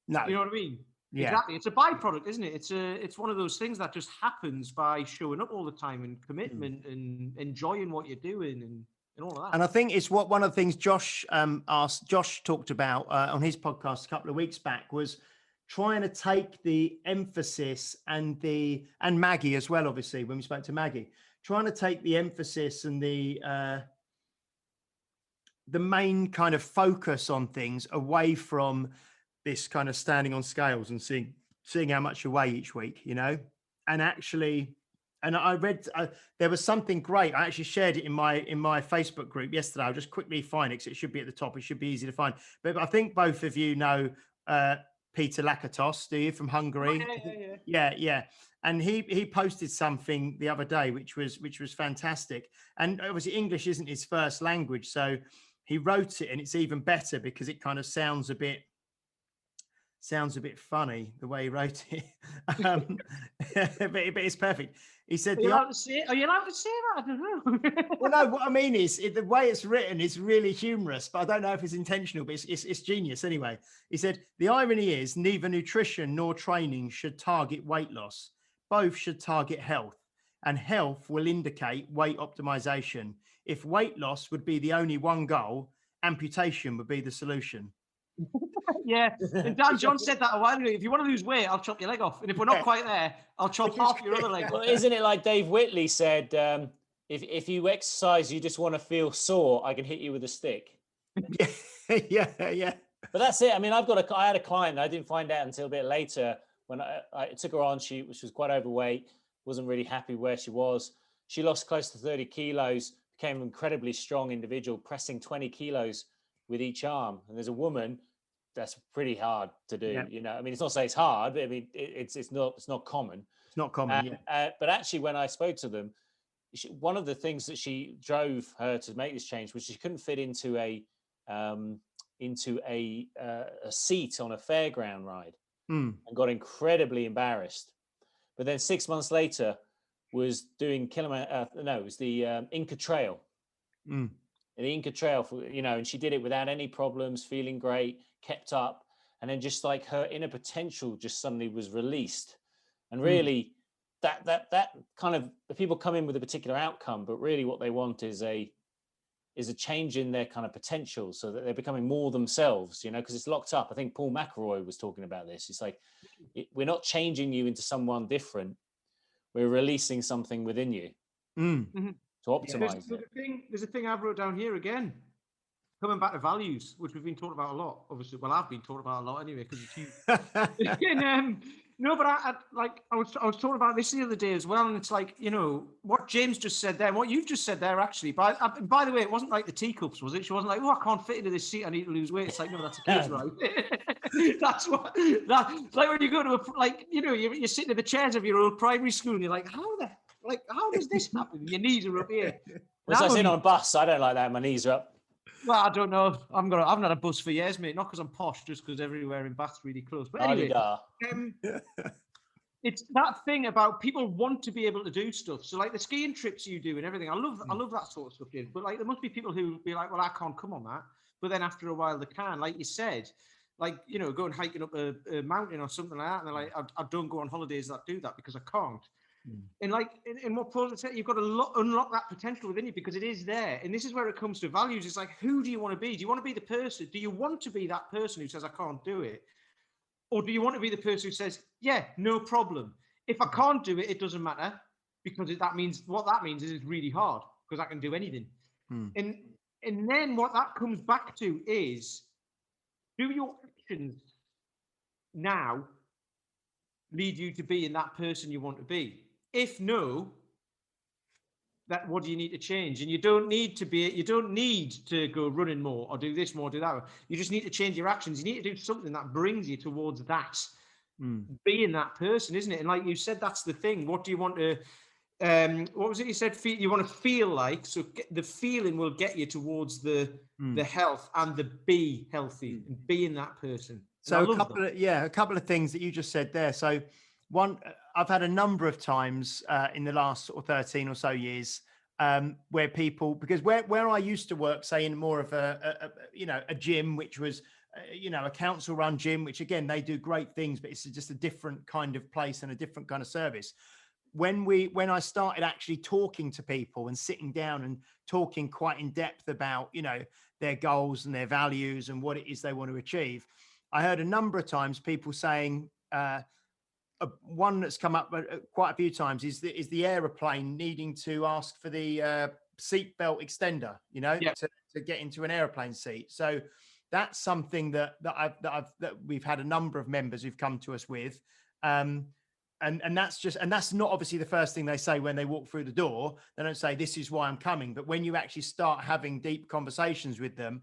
No. You know what I mean? Yeah. Exactly. It's a byproduct, isn't it? It's one of those things that just happens by showing up all the time and commitment and enjoying what you're doing and all of that. And I think it's what one of the things Josh talked about on his podcast a couple of weeks back was trying to take the emphasis and Maggie as well, obviously, when we spoke to Maggie, trying to take the emphasis and the main kind of focus on things away from this kind of standing on scales and seeing how much you weigh each week, and actually, and I read there was something great. I actually shared it in my Facebook group yesterday. I'll just quickly find it because it should be at the top. It should be easy to find. But I think both of you know Peter Lakatos, do you, from Hungary? Yeah. And he posted something the other day, which was fantastic. And obviously English isn't his first language, so he wrote it, and it's even better because it kind of sounds a bit funny the way he wrote it, but it's perfect. He said, Are you allowed to say that? I don't know. Well, no, what I mean is the way it's written is really humorous, but I don't know if it's intentional, but it's genius anyway. He said, the irony is neither nutrition nor training should target weight loss. Both should target health, and health will indicate weight optimization. If weight loss would be the only one goal, amputation would be the solution. Yeah, and Dan John said that a while ago. If you want to lose weight, I'll chop your leg off, and if we're not quite there, I'll chop half your other leg. Well, isn't it like Dave Whitley said? If you exercise, you just want to feel sore, I can hit you with a stick. Yeah. But that's it. I mean, I had a client. I didn't find out until a bit later when I took her on. She was quite overweight, wasn't really happy where she was. She lost close to 30 kilos, became an incredibly strong individual, pressing 20 kilos with each arm. And there's a woman. That's pretty hard to do, I mean, it's not to say it's hard, but I mean, it's not common. It's not common, but actually, when I spoke to them, one of the things that she drove her to make this change was she couldn't fit into a seat on a fairground ride, and got incredibly embarrassed. But then 6 months later, was doing it was the Inca Trail. The Inca Trail, and she did it without any problems, feeling great, kept up, and then just like her inner potential just suddenly was released. And really, that kind of, the people come in with a particular outcome, but really what they want is a change in their kind of potential, so that they're becoming more themselves, because it's locked up. I think Paul McElroy was talking about this. It's like, we're not changing you into someone different. We're releasing something within you. To optimize there's a thing I've wrote down here again, coming back to values, which we've been talking about a lot. Obviously, well, I've been talking about a lot anyway because it's you. No, but I was talking about this the other day as well, and it's like, what James just said there, and what you've just said there actually. By the way, it wasn't like the teacups, was it? She wasn't like, I can't fit into this seat, I need to lose weight. It's like, no, that's a kid's right. That's like when you go to you're sitting in the chairs of your old primary school, and you're like, how does this happen? Your knees are up here. Well, I was in on a bus. I don't like that. My knees are up. Well, I don't know. I've not had a bus for years, mate. Not because I'm posh, just because everywhere in Bath's really close. But anyway, it's that thing about people want to be able to do stuff. So like the skiing trips you do and everything, I love that sort of stuff, James. But like there must be people who be like, well, I can't come on that. But then after a while they can. Like you said, like, going hiking up a mountain or something like that. And they're like, I don't go on holidays that do that because I can't. And like in what Paul said, you've got to unlock that potential within you because it is there. And this is where it comes to values. It's like, who do you want to be? Do you want to be the person? Do you want to be that person who says, I can't do it? Or do you want to be the person who says, yeah, no problem. If I can't do it, it doesn't matter, because that means it's really hard because I can do anything. And then what that comes back to is do your actions now lead you to being that person you want to be? If no, that what do you need to change? And you don't need to go running more or do this more, do that. You just need to change your actions. You need to do something that brings you towards that being that person, isn't it? And like you said, that's the thing. What do you want to what was it you said? You want to feel like, so the feeling will get you towards the health and the be healthy and being that person. So a couple of things that you just said there. So one, I've had a number of times in the last sort of 13 or so years where people, because where I used to work, say in more of a gym, which was a council run gym, which again, they do great things, but it's just a different kind of place and a different kind of service. When I started actually talking to people and sitting down and talking quite in depth about, their goals and their values and what it is they want to achieve, I heard a number of times people saying, one that's come up quite a few times is the aeroplane needing to ask for the seatbelt extender, to get into an aeroplane seat. So that's something that we've had a number of members who've come to us with. And that's not obviously the first thing they say when they walk through the door. They don't say, this is why I'm coming. But when you actually start having deep conversations with them,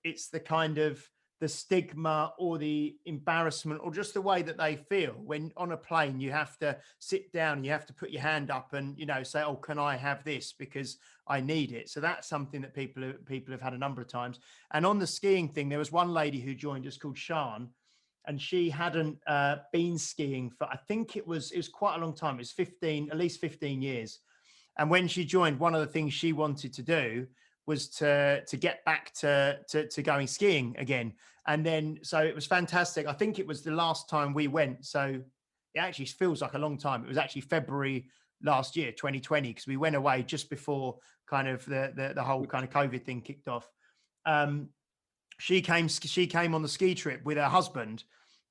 it's the kind of the stigma or the embarrassment or just the way that they feel when on a plane, you have to sit down, you have to put your hand up and, say, oh, can I have this because I need it? So that's something that people have had a number of times. And on the skiing thing, there was one lady who joined us called Sian, and she hadn't been skiing for, I think it was quite a long time. It was at least 15 years. And when she joined, one of the things she wanted to do was to get back to going skiing again. And then, so it was fantastic. I think it was the last time we went. So it actually feels like a long time. It was actually February last year, 2020, because we went away just before kind of the whole kind of COVID thing kicked off. She came on the ski trip with her husband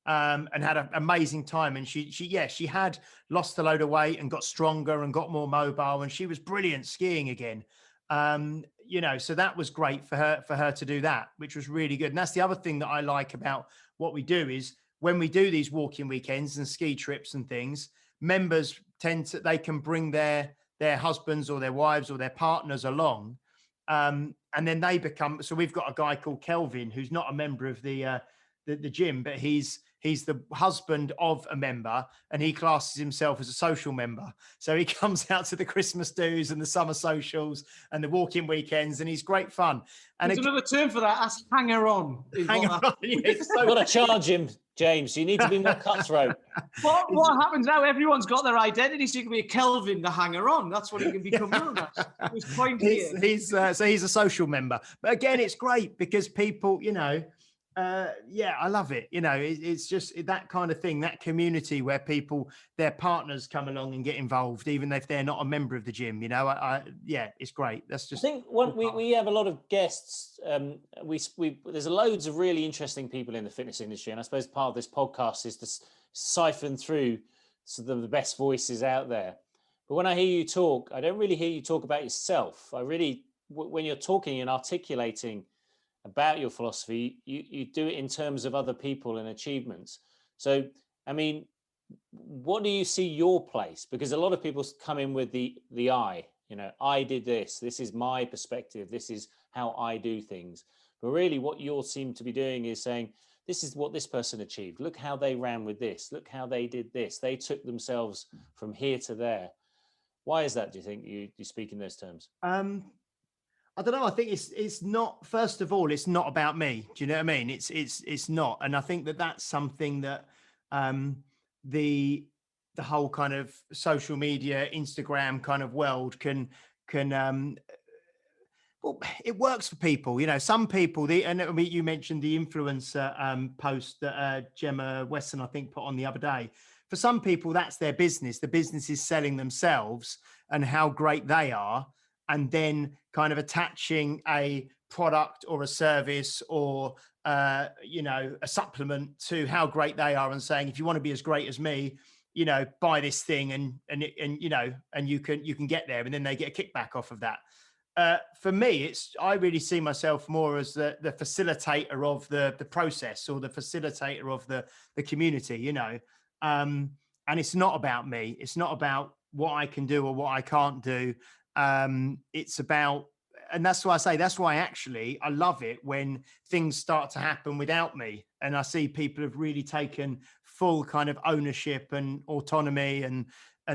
and had an amazing time. And she had lost a load of weight and got stronger and got more mobile, and she was brilliant skiing again. So that was great for her to do that, which was really good. And that's the other thing that I like about what we do is when we do these walking weekends and ski trips and things, members they can bring their husbands or their wives or their partners along. And then they become, so we've got a guy called Kelvin, who's not a member of the gym, but he's the husband of a member, and he classes himself as a social member. So he comes out to the Christmas do's and the summer socials and the walking weekends, and he's great fun. And there's another term for that. That's hanger on. You've got to charge him, James. You need to be more cutthroat. What happens now? Everyone's got their identity, so you can be a Kelvin, the hanger on. That's what he can become known as. He's a social member. But again, it's great because people, I love it. It's just that kind of thing, that community where their partners come along and get involved, even if they're not a member of the gym. It's great. That's just. I think we have a lot of guests. There's loads of really interesting people in the fitness industry, and I suppose part of this podcast is to siphon through some of the best voices out there. But when I hear you talk, I don't really hear you talk about yourself. When you're talking and articulating about your philosophy, you do it in terms of other people and achievements. So, I mean, what do you see your place? Because a lot of people come in with the I, I did this is my perspective, this is how I do things. But really what you all seem to be doing is saying, this is what this person achieved. Look how they ran with this. Look how they did this. They took themselves from here to there. Why is that, do you think, you speak in those terms? I don't know. I think it's not. First of all, it's not about me. Do you know what I mean? It's not. And I think that's something that the whole kind of social media, Instagram kind of world can well, it works for people. Some people. You mentioned the influencer post that Gemma Weston, I think, put on the other day. For some people, that's their business. The business is selling themselves and how great they are, and then kind of attaching a product or a service or, a supplement to how great they are and saying, if you want to be as great as me, buy this thing and you can get there. And then they get a kickback off of that. For me, I really see myself more as the facilitator of the process, or the facilitator of the community, you know. And it's not about me. It's not about what I can do or what I can't do. It's about, and that's why I say, that's why actually I love it when things start to happen without me, and I see people have really taken full kind of ownership and autonomy, and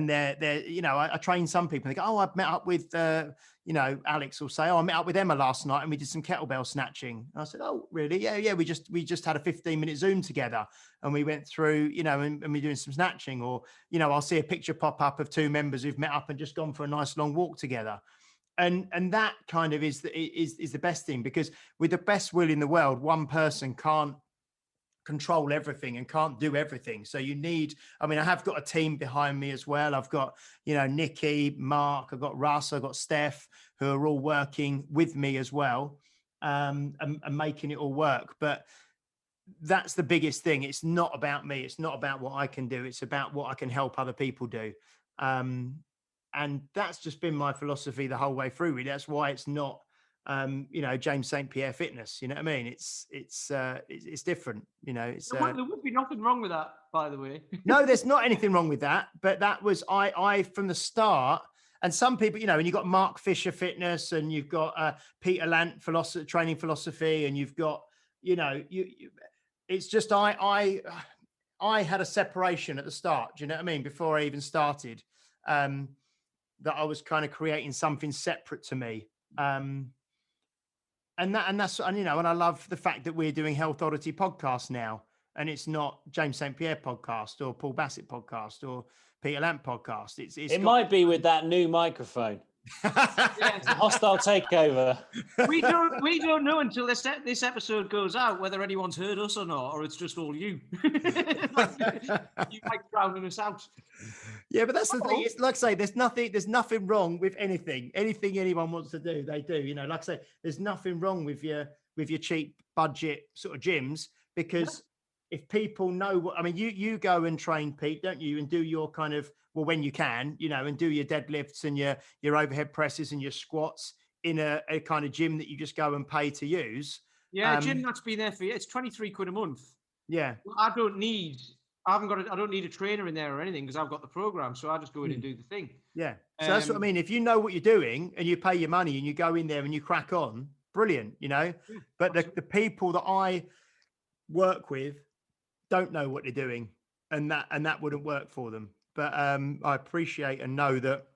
they're you know, I train some people, and they go, oh, I've met up with you know, Alex will say, oh, I met up with Emma last night and we did some kettlebell snatching. And I said, oh, really? Yeah. We just had a 15-minute Zoom together and we went through, you know, and we're doing some snatching. Or, you know, I'll see a picture pop up of two members who've met up and just gone for a nice long walk together. And that kind of is the best thing, because with the best will in the world, one person can't control everything and can't do everything. So you need, I mean, I have got a team behind me as well. I've got, you know, Nikki, Mark, I've got Russ, I've got Steph, who are all working with me as well, and making it all work. But that's the biggest thing. It's not about me. It's not about what I can do. It's about what I can help other people do. And that's just been my philosophy the whole way through. Really. That's why it's not, you know, James St. Pierre Fitness. You know what I mean? It's different. You know, it's there would be nothing wrong with that, by the way. No, there's not anything wrong with that. But that was I from the start. And some people, you know, and you've got Mark Fisher Fitness, and you've got Peter Lant training philosophy, and you've got, you know, it's just I had a separation at the start. Do you know what I mean? Before I even started, that I was kind of creating something separate to me. And that's, you know, and I love the fact that we're doing Health Oddity podcast now, and it's not James St. Pierre podcast or Paul Bassett podcast or Peter Lamp podcast. It might be with that new microphone. It's a hostile takeover. We don't know until this episode goes out whether anyone's heard us or not, or it's just all you. You might drowning us out. Yeah, but that's the thing. It's like I say, there's nothing wrong with anything. Anything anyone wants to do, they do. You know, like I say, there's nothing wrong with your cheap budget sort of gyms, because if people know what, I mean, you go and train, Pete, don't you? And do your kind of, well, when you can, you know, and do your deadlifts and your overhead presses and your squats in a kind of gym that you just go and pay to use. Yeah, gym that's been there for you. It's 23 quid a month. Yeah. I don't need a trainer in there or anything, because I've got the program. So I just go in and do the thing. Yeah. So that's what I mean. If you know what you're doing and you pay your money and you go in there and you crack on, brilliant, you know. Yeah, but the people that I work with don't know what they're doing, and that wouldn't work for them. But I appreciate and know that,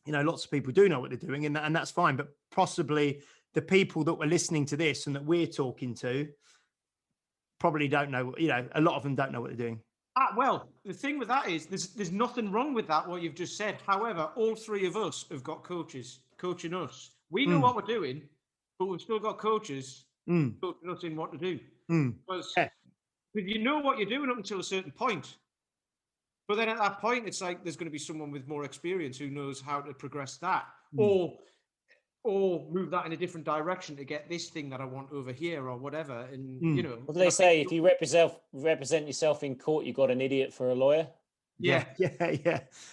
you know, lots of people do know what they're doing, and that's fine. But possibly the people that were listening to this and that we're talking to probably don't know. You know, a lot of them don't know what they're doing. Well, the thing with that is there's nothing wrong with that, what you've just said. However, all three of us have got coaches coaching us. We know what we're doing, but we've still got coaches coaching us in what to do. Because you know what you're doing up until a certain point. But then at that point, it's like there's going to be someone with more experience who knows how to progress that, or move that in a different direction to get this thing that I want over here, or whatever. And you know, what do they say? If you represent yourself in court, you got an idiot for a lawyer. Yeah.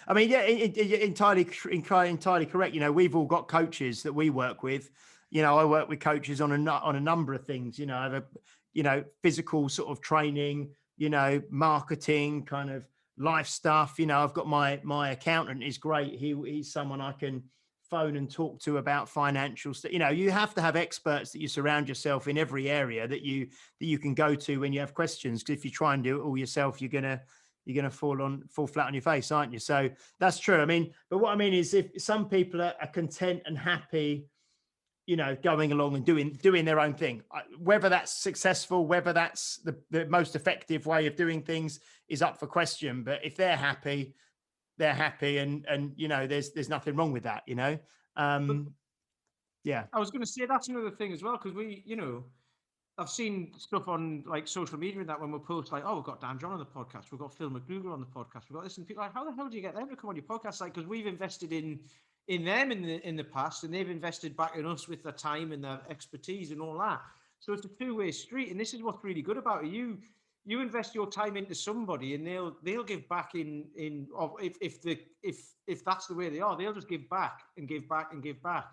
I mean, entirely correct. You know, we've all got coaches that we work with. You know, I work with coaches on a number of things. You know, I have a, you know, physical sort of training. You know, marketing, kind of life stuff. You know, I've got my accountant is great. He's someone I can phone and talk to about financial stuff. You know, you have to have experts that you surround yourself in every area that you can go to when you have questions. Because if you try and do it all yourself, you're gonna fall flat on your face, aren't you? So that's true. I mean, but what I mean is, if some people are content and happy, you know, going along and doing their own thing, whether that's successful, whether that's the most effective way of doing things is up for question. But if they're happy, and you know, there's nothing wrong with that, you know. Yeah. I was going to say that's another thing as well, because we, you know, I've seen stuff on like social media and that when we post like, oh, we've got Dan John on the podcast, we've got Phil McDougall on the podcast, we've got this, and people are like, how the hell do you get them to come on your podcast? Like, because we've invested in them in the past, and they've invested back in us with their time and their expertise and all that. So it's a two-way street, and this is what's really good about it. You invest your time into somebody, and they'll give back if that's the way they are, they'll just give back and give back and give back.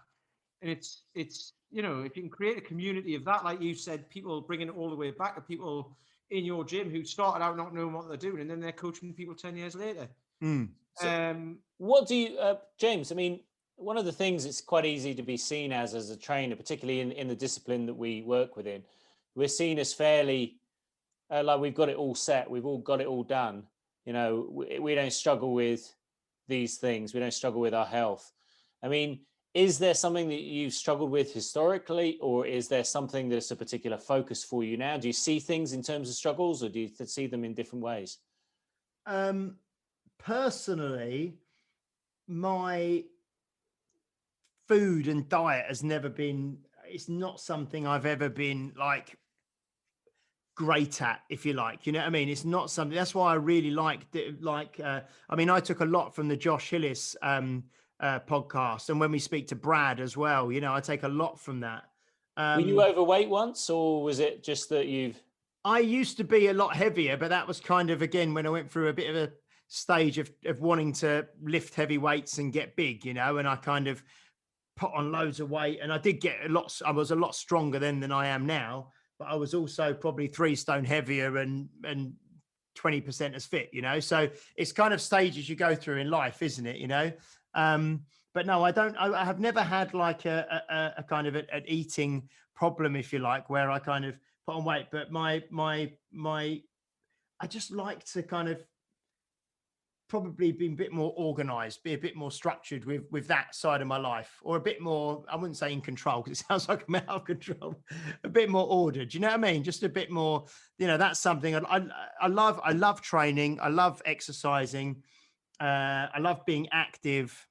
And it's if you can create a community of that, like you said, people bringing it all the way back to people in your gym who started out not knowing what they're doing, and then they're coaching people 10 years later. What do you, James? I mean, one of the things it's quite easy to be seen as a trainer, particularly in the discipline that we work within, we're seen as fairly like we've got it all set, we've all got it all done. We don't struggle with these things. We don't struggle with our health. I mean, is there something that you've struggled with historically, or is there something that's a particular focus for you now? Do you see things in terms of struggles, or do you see them in different ways? Personally, my food and diet has never been, it's not something I've ever been like great at, if you like, you know what I mean? It's not something, that's why I really liked it. I mean, I took a lot from the Josh Hillis podcast, and when we speak to Brad as well, I take a lot from that. Were you overweight once, or was it just that I used to be a lot heavier, but that was kind of, again, when I went through a bit of a stage of wanting to lift heavy weights and get big, and I kind of put on loads of weight, and I did get I was a lot stronger then than I am now, but I was also probably 3 stone heavier and 20% as fit, so it's kind of stages you go through in life, isn't it? But no, I have never had like a kind of an eating problem, if you like, where I kind of put on weight, but I just like to kind of probably be a bit more organized, be a bit more structured with that side of my life, or a bit more, I wouldn't say in control, because it sounds like I'm out of control, a bit more ordered. You know what I mean? Just a bit more, that's something I love training. I love exercising. I love being active.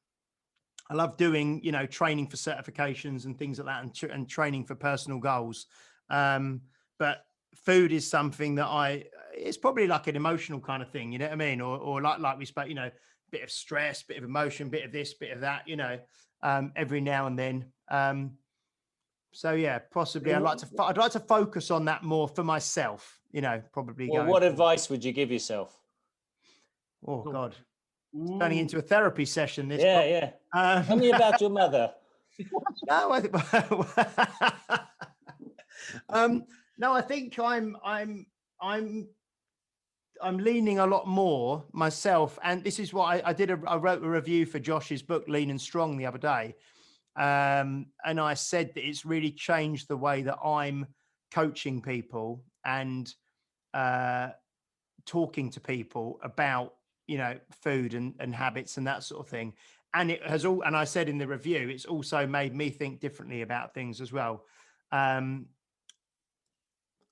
I love doing, training for certifications and things like that, and training for personal goals. But food is something that it's probably like an emotional kind of thing, you know what I mean? Or like we spoke, bit of stress, bit of emotion, bit of this, bit of that, every now and then. So yeah, possibly I'd like to focus on that more for myself, probably. Well, what advice would you give yourself? Oh God, it's turning into a therapy session. This. Yeah. Tell me about your mother. No, no, I think I'm leaning a lot more myself, and this is what I wrote a review for Josh's book Lean and Strong the other day, and I said that it's really changed the way that I'm coaching people and talking to people about food and habits and that sort of thing. And it has and I said in the review, it's also made me think differently about things as well.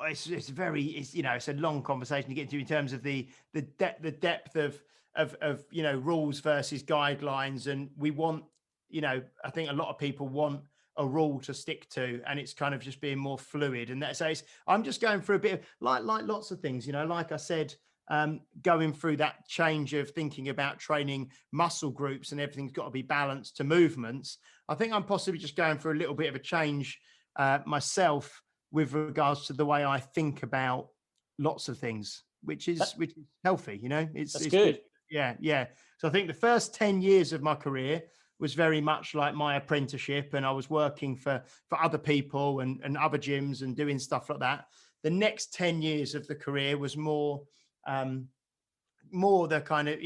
It's a long conversation to get into in terms of the depth of rules versus guidelines. And we want, I think a lot of people want a rule to stick to, and it's kind of just being more fluid. And that's, so I'm just going through a bit of like lots of things, like I said, going through that change of thinking about training muscle groups, and everything's got to be balanced to movements. I think I'm possibly just going through a little bit of a change myself with regards to the way I think about lots of things, which is healthy, it's good. Yeah. So I think the first 10 years of my career was very much like my apprenticeship, and I was working for other people and other gyms and doing stuff like that. The next 10 years of the career was more the kind of,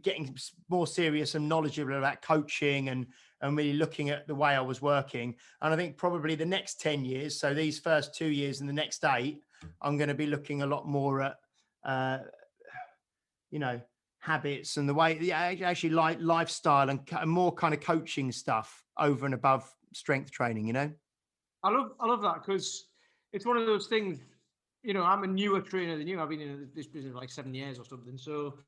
getting more serious and knowledgeable about coaching and really looking at the way I was working. And I think probably the next 10 years, so these first 2 years and the next 8, I'm going to be looking a lot more at, habits and the way actually like lifestyle and more kind of coaching stuff over and above strength training, I love that, because it's one of those things, I'm a newer trainer than you. I've been in this business like 7 years or something. So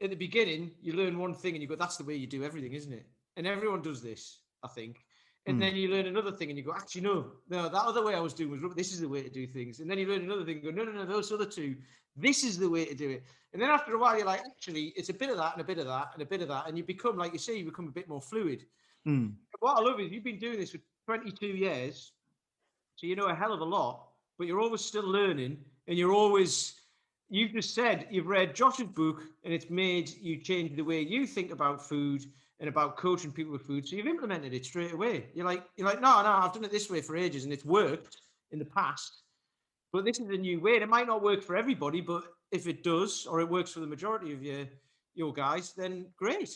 at the beginning, you learn one thing and you go, that's the way you do everything, isn't it? And everyone does this, I think. And then you learn another thing and you go, actually, no, that other way I was doing was, this is the way to do things. And then you learn another thing and go, no, those other two, this is the way to do it. And then after a while, you're like, actually, it's a bit of that and a bit of that and a bit of that. And you become, like you say, you become a bit more fluid. What I love is you've been doing this for 22 years. So you know a hell of a lot, but you're always still learning, and you're always, you've just said you've read Josh's book and it's made you change the way you think about food and about coaching people with food. So you've implemented it straight away. You're like, no, I've done it this way for ages and it's worked in the past, but this is a new way. And it might not work for everybody, but if it does, or it works for the majority of your guys, then great.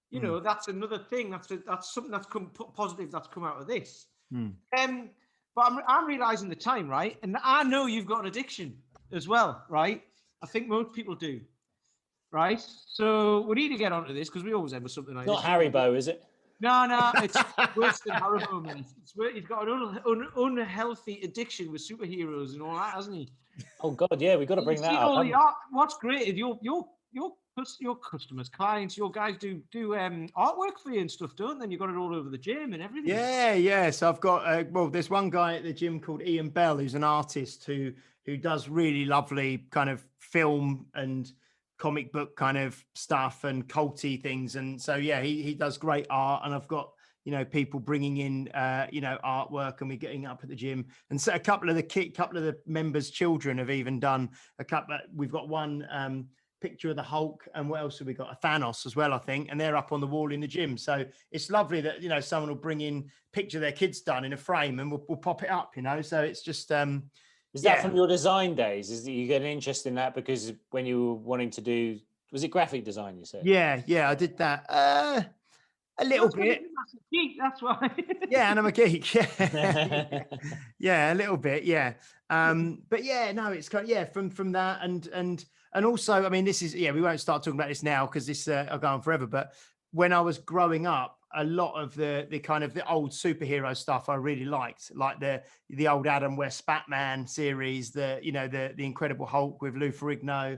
You know, that's another thing. That's something that's come positive that's come out of this. But I'm realizing the time, right? And I know you've got an addiction as well, right? I think most people do, right? So we need to get onto this because we always end with something like Not this. Haribo, is it? No, it's worse than Haribo, man. He's got an unhealthy addiction with superheroes and all that, hasn't he? Oh God, yeah, we've got to bring that up. What's great is your customers, clients, your guys do artwork for you and stuff, don't they? And you've got it all over the gym and everything. Yeah. So I've got there's one guy at the gym called Ian Bell, who's an artist who does really lovely kind of film and comic book kind of stuff and culty things. And so yeah, he does great art, and I've got people bringing in artwork, and we're getting up at the gym. And so a couple of the members' children have even done a couple. We've got one picture of the Hulk, and what else have we got? A Thanos as well, I think, and they're up on the wall in the gym. So it's lovely that someone will bring in picture their kids done in a frame, and we'll pop it up. So it's just is that from your design days? Is that you get an interest in that because when you were wanting to do, was it graphic design? You said. Yeah, I did that a little bit. That's a geek, that's why. Yeah, and I'm a geek. Yeah, yeah, a little bit. Yeah, but yeah, no, it's kind of, from that and also, I mean, this is we won't start talking about this now because this will go on forever. But when I was growing up, a lot of the kind of the old superhero stuff I really liked, like the old Adam West Batman series, the Incredible Hulk with Lou Ferrigno,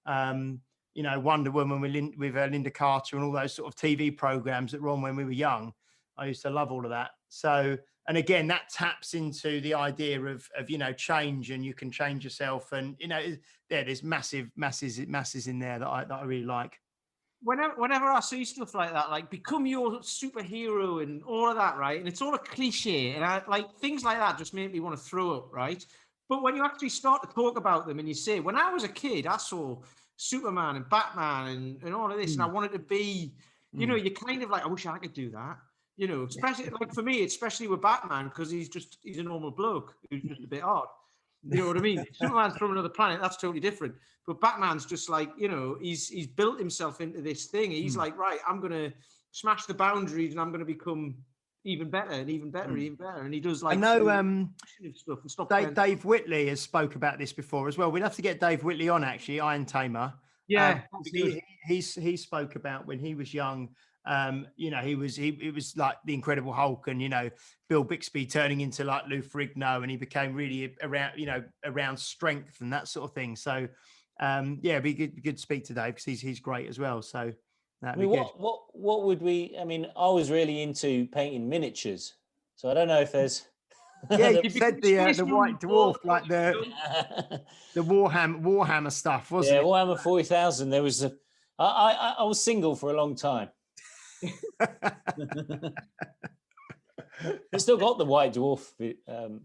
Wonder Woman with Linda Carter, and all those sort of TV programs that were on when we were young. I used to love all of that. So, and again, that taps into the idea of change, and you can change yourself, and there's masses in there that I really like. Whenever I see stuff like that, like become your superhero and all of that, right? And it's all a cliche, and I like things like that just make me want to throw up, right? But when you actually start to talk about them and you say, when I was a kid, I saw Superman and Batman and all of this, and I wanted to be, you're kind of like, I wish I could do that, especially like for me, especially with Batman, because he's a normal bloke who's just a bit odd. You know what I mean? Superman's from another planet. That's totally different. But Batman's just like, he's built himself into this thing. He's like, right, I'm going to smash the boundaries and I'm going to become even better and even better, and even better. And he does like, I know stuff and stop. Dave Whitley has spoke about this before as well. We'd have to get Dave Whitley on, actually, Iron Tamer. Yeah. He spoke about when he was young. He was like the Incredible Hulk, and Bill Bixby turning into like Lou Ferrigno, and he became really around strength and that sort of thing. So it'd be good to speak to Dave because he's great as well. So that'd be good. What would we? I mean, I was really into painting miniatures, so I don't know if there's. Yeah, you said the White Dwarf, like the Warhammer stuff, wasn't it? Yeah, Warhammer 40,000. There was I was single for a long time. They've still got the White Dwarf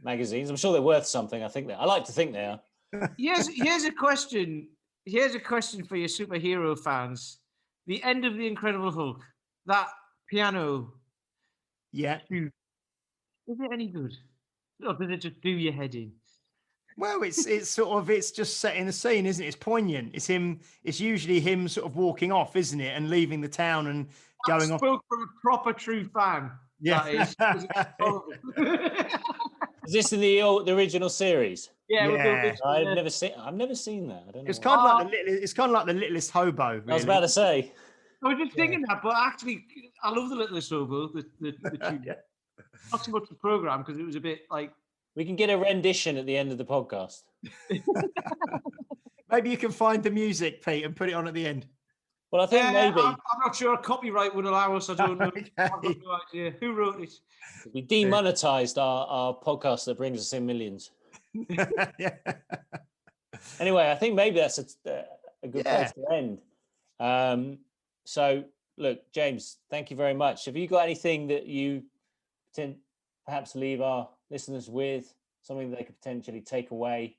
magazines. I'm sure they're worth something. I like to think they are. Here's a question. Here's a question for your superhero fans. The end of the Incredible Hulk, that piano. Yeah. Is it any good? Or does it just do your head in? Well, it's just setting the scene, isn't it? It's poignant. It's usually him sort of walking off, isn't it? And leaving the town and going off. Spoke from a proper true fan. Yeah. Is this in the original series? Yeah. I've never seen that. I don't know. It's kind of like the Littlest Hobo. Really. I was about to say. I was just thinking that, but actually, I love the Littlest Hobo. The tune. Not so much the program because it was a bit like. We can get a rendition at the end of the podcast. Maybe you can find the music, Pete, and put it on at the end. Well, I think maybe. I'm not sure copyright would allow us. I don't know. Okay. I've got no idea. Who wrote it? We demonetized our podcast that brings us in millions. Yeah. Anyway, I think maybe that's a good place to end. So, look, James, thank you very much. Have you got anything that you perhaps leave our listeners with, something that they could potentially take away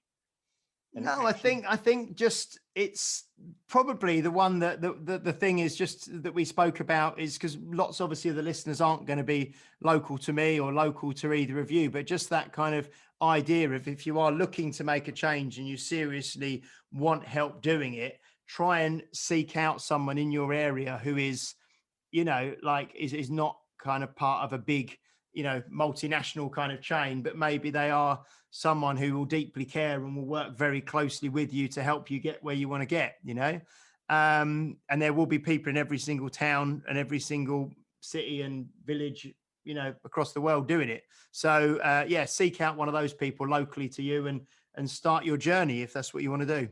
No, I think just it's probably the one that the thing is just that we spoke about is because lots obviously of the listeners aren't going to be local to me or local to either of you, but just that kind of idea of if you are looking to make a change and you seriously want help doing it, try and seek out someone in your area who is, like is not kind of part of a big, multinational kind of chain, but maybe they are someone who will deeply care and will work very closely with you to help you get where you want to get, and there will be people in every single town and every single city and village, across the world doing it. So seek out one of those people locally to you and start your journey if that's what you want to do.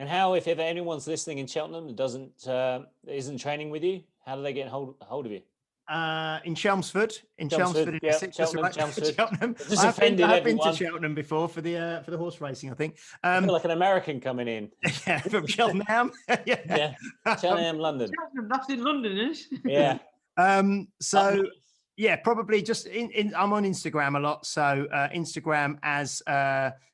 And how, if ever anyone's listening in Cheltenham and isn't training with you, how do they get hold of you? In Chelmsford, Cheltenham. I have been to Cheltenham before for the horse racing. I think I feel like an American coming in. Yeah, from Cheltenham. Yeah, Cheltenham, London. Cheltenham, that's in London, is it? Yeah. So yeah, probably just I'm on Instagram a lot. So Instagram as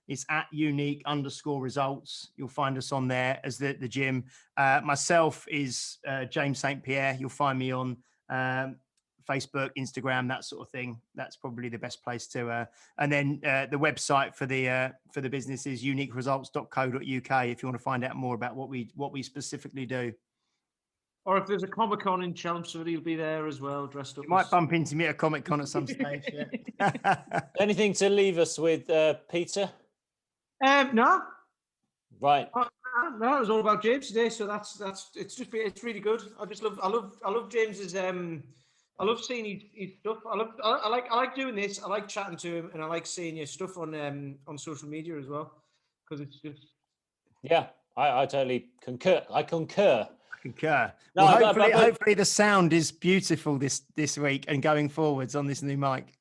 it's at unique_results. You'll find us on there as the gym. Myself is James St. Pierre. You'll find me on Facebook, Instagram, that sort of thing. That's probably the best place to. And then the website for the business is uniqueresults.co.uk. If you want to find out more about what we specifically do. Or if there's a Comic-Con in Chelmsford, he'll be there as well, dressed up. You might bump into me at a Comic-Con at some stage. Yeah. Anything to leave us with, Peter? No. Right. No, it was all about James today, so it's really good. I love James's I love seeing his stuff. I like doing this. I like chatting to him, and I like seeing your stuff on social media as well, because it's just. Yeah, I totally concur. I concur. No, well, hopefully the sound is beautiful this week and going forwards on this new mic.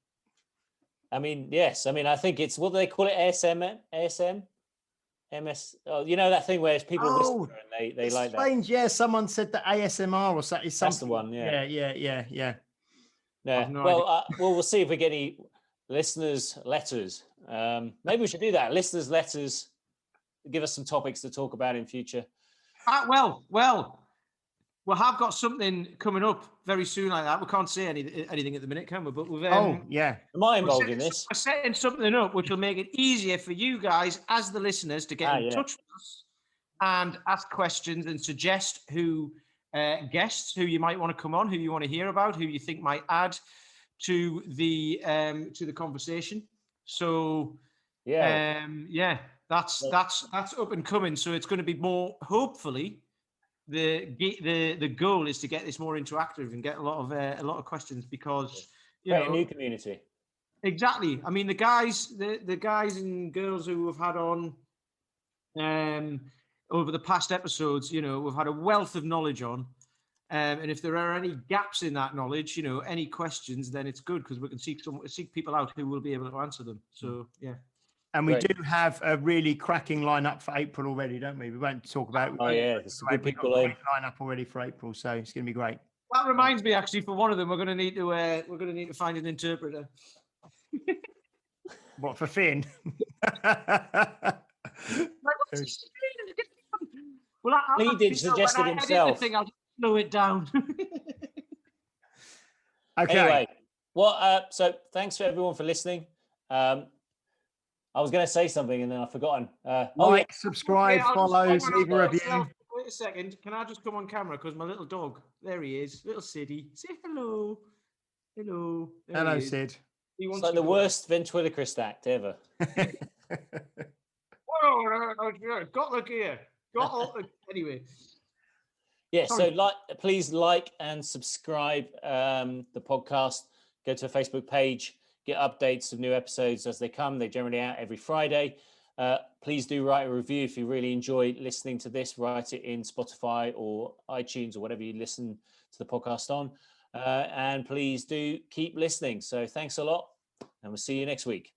I mean, yes. I mean, I think it's, what do they call it? ASM? MS, that thing where people whisper and they like strange. that. Yeah, someone said that ASMR or something. That's the one. Yeah. Yeah. Well, we'll see if we get any listeners' letters. Maybe we should do that. Listeners' letters. Give us some topics to talk about in future. Well, we have got something coming up very soon like that. We can't say anything at the minute, can we? But we've Am I involved in this? We're setting something up which will make it easier for you guys as the listeners to get in touch with us and ask questions and suggest who guests who you might want to come on, who you want to hear about, who you think might add to the conversation. So that's up and coming. So it's going to be more, hopefully. The goal is to get this more interactive and get a lot of questions, because a new community. Exactly. I mean, the guys and girls who we've had on over the past episodes, we've had a wealth of knowledge on, and if there are any gaps in that knowledge, any questions, then it's good, because we can seek people out who will be able to answer them. So yeah. And we do have a really cracking lineup for April already, don't we? We won't talk about. Oh yeah, there's some good people in lineup already for April, so it's going to be great. That reminds me, actually, for one of them, we're going to need to find an interpreter. What, for Finn? Well, he did suggest it himself. I'll just slow it down. Okay. Anyway, well, so thanks for everyone for listening. I was going to say something and then I've forgotten. Subscribe, follow, leave a review. Wait a second. Can I just come on camera? Because my little dog, there he is, little Siddy. Say hello. Hello. Hello, Sid. It's like the worst ventriloquist act ever. Got the gear. Anyway. Yeah, sorry. So please like and subscribe the podcast. Go to the Facebook page. Get updates of new episodes as they come. They're generally out every Friday. Please do write a review if you really enjoy listening to this. Write it in Spotify or iTunes or whatever you listen to the podcast on. And please do keep listening. So thanks a lot, and we'll see you next week.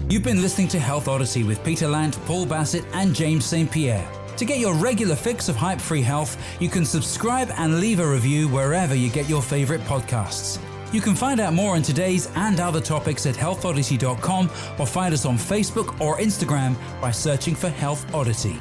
You've been listening to Health Odyssey with Peter Lant, Paul Bassett, and James St. Pierre. To get your regular fix of hype-free health, you can subscribe and leave a review wherever you get your favorite podcasts. You can find out more on today's and other topics at healthodyssey.com or find us on Facebook or Instagram by searching for Health Odyssey.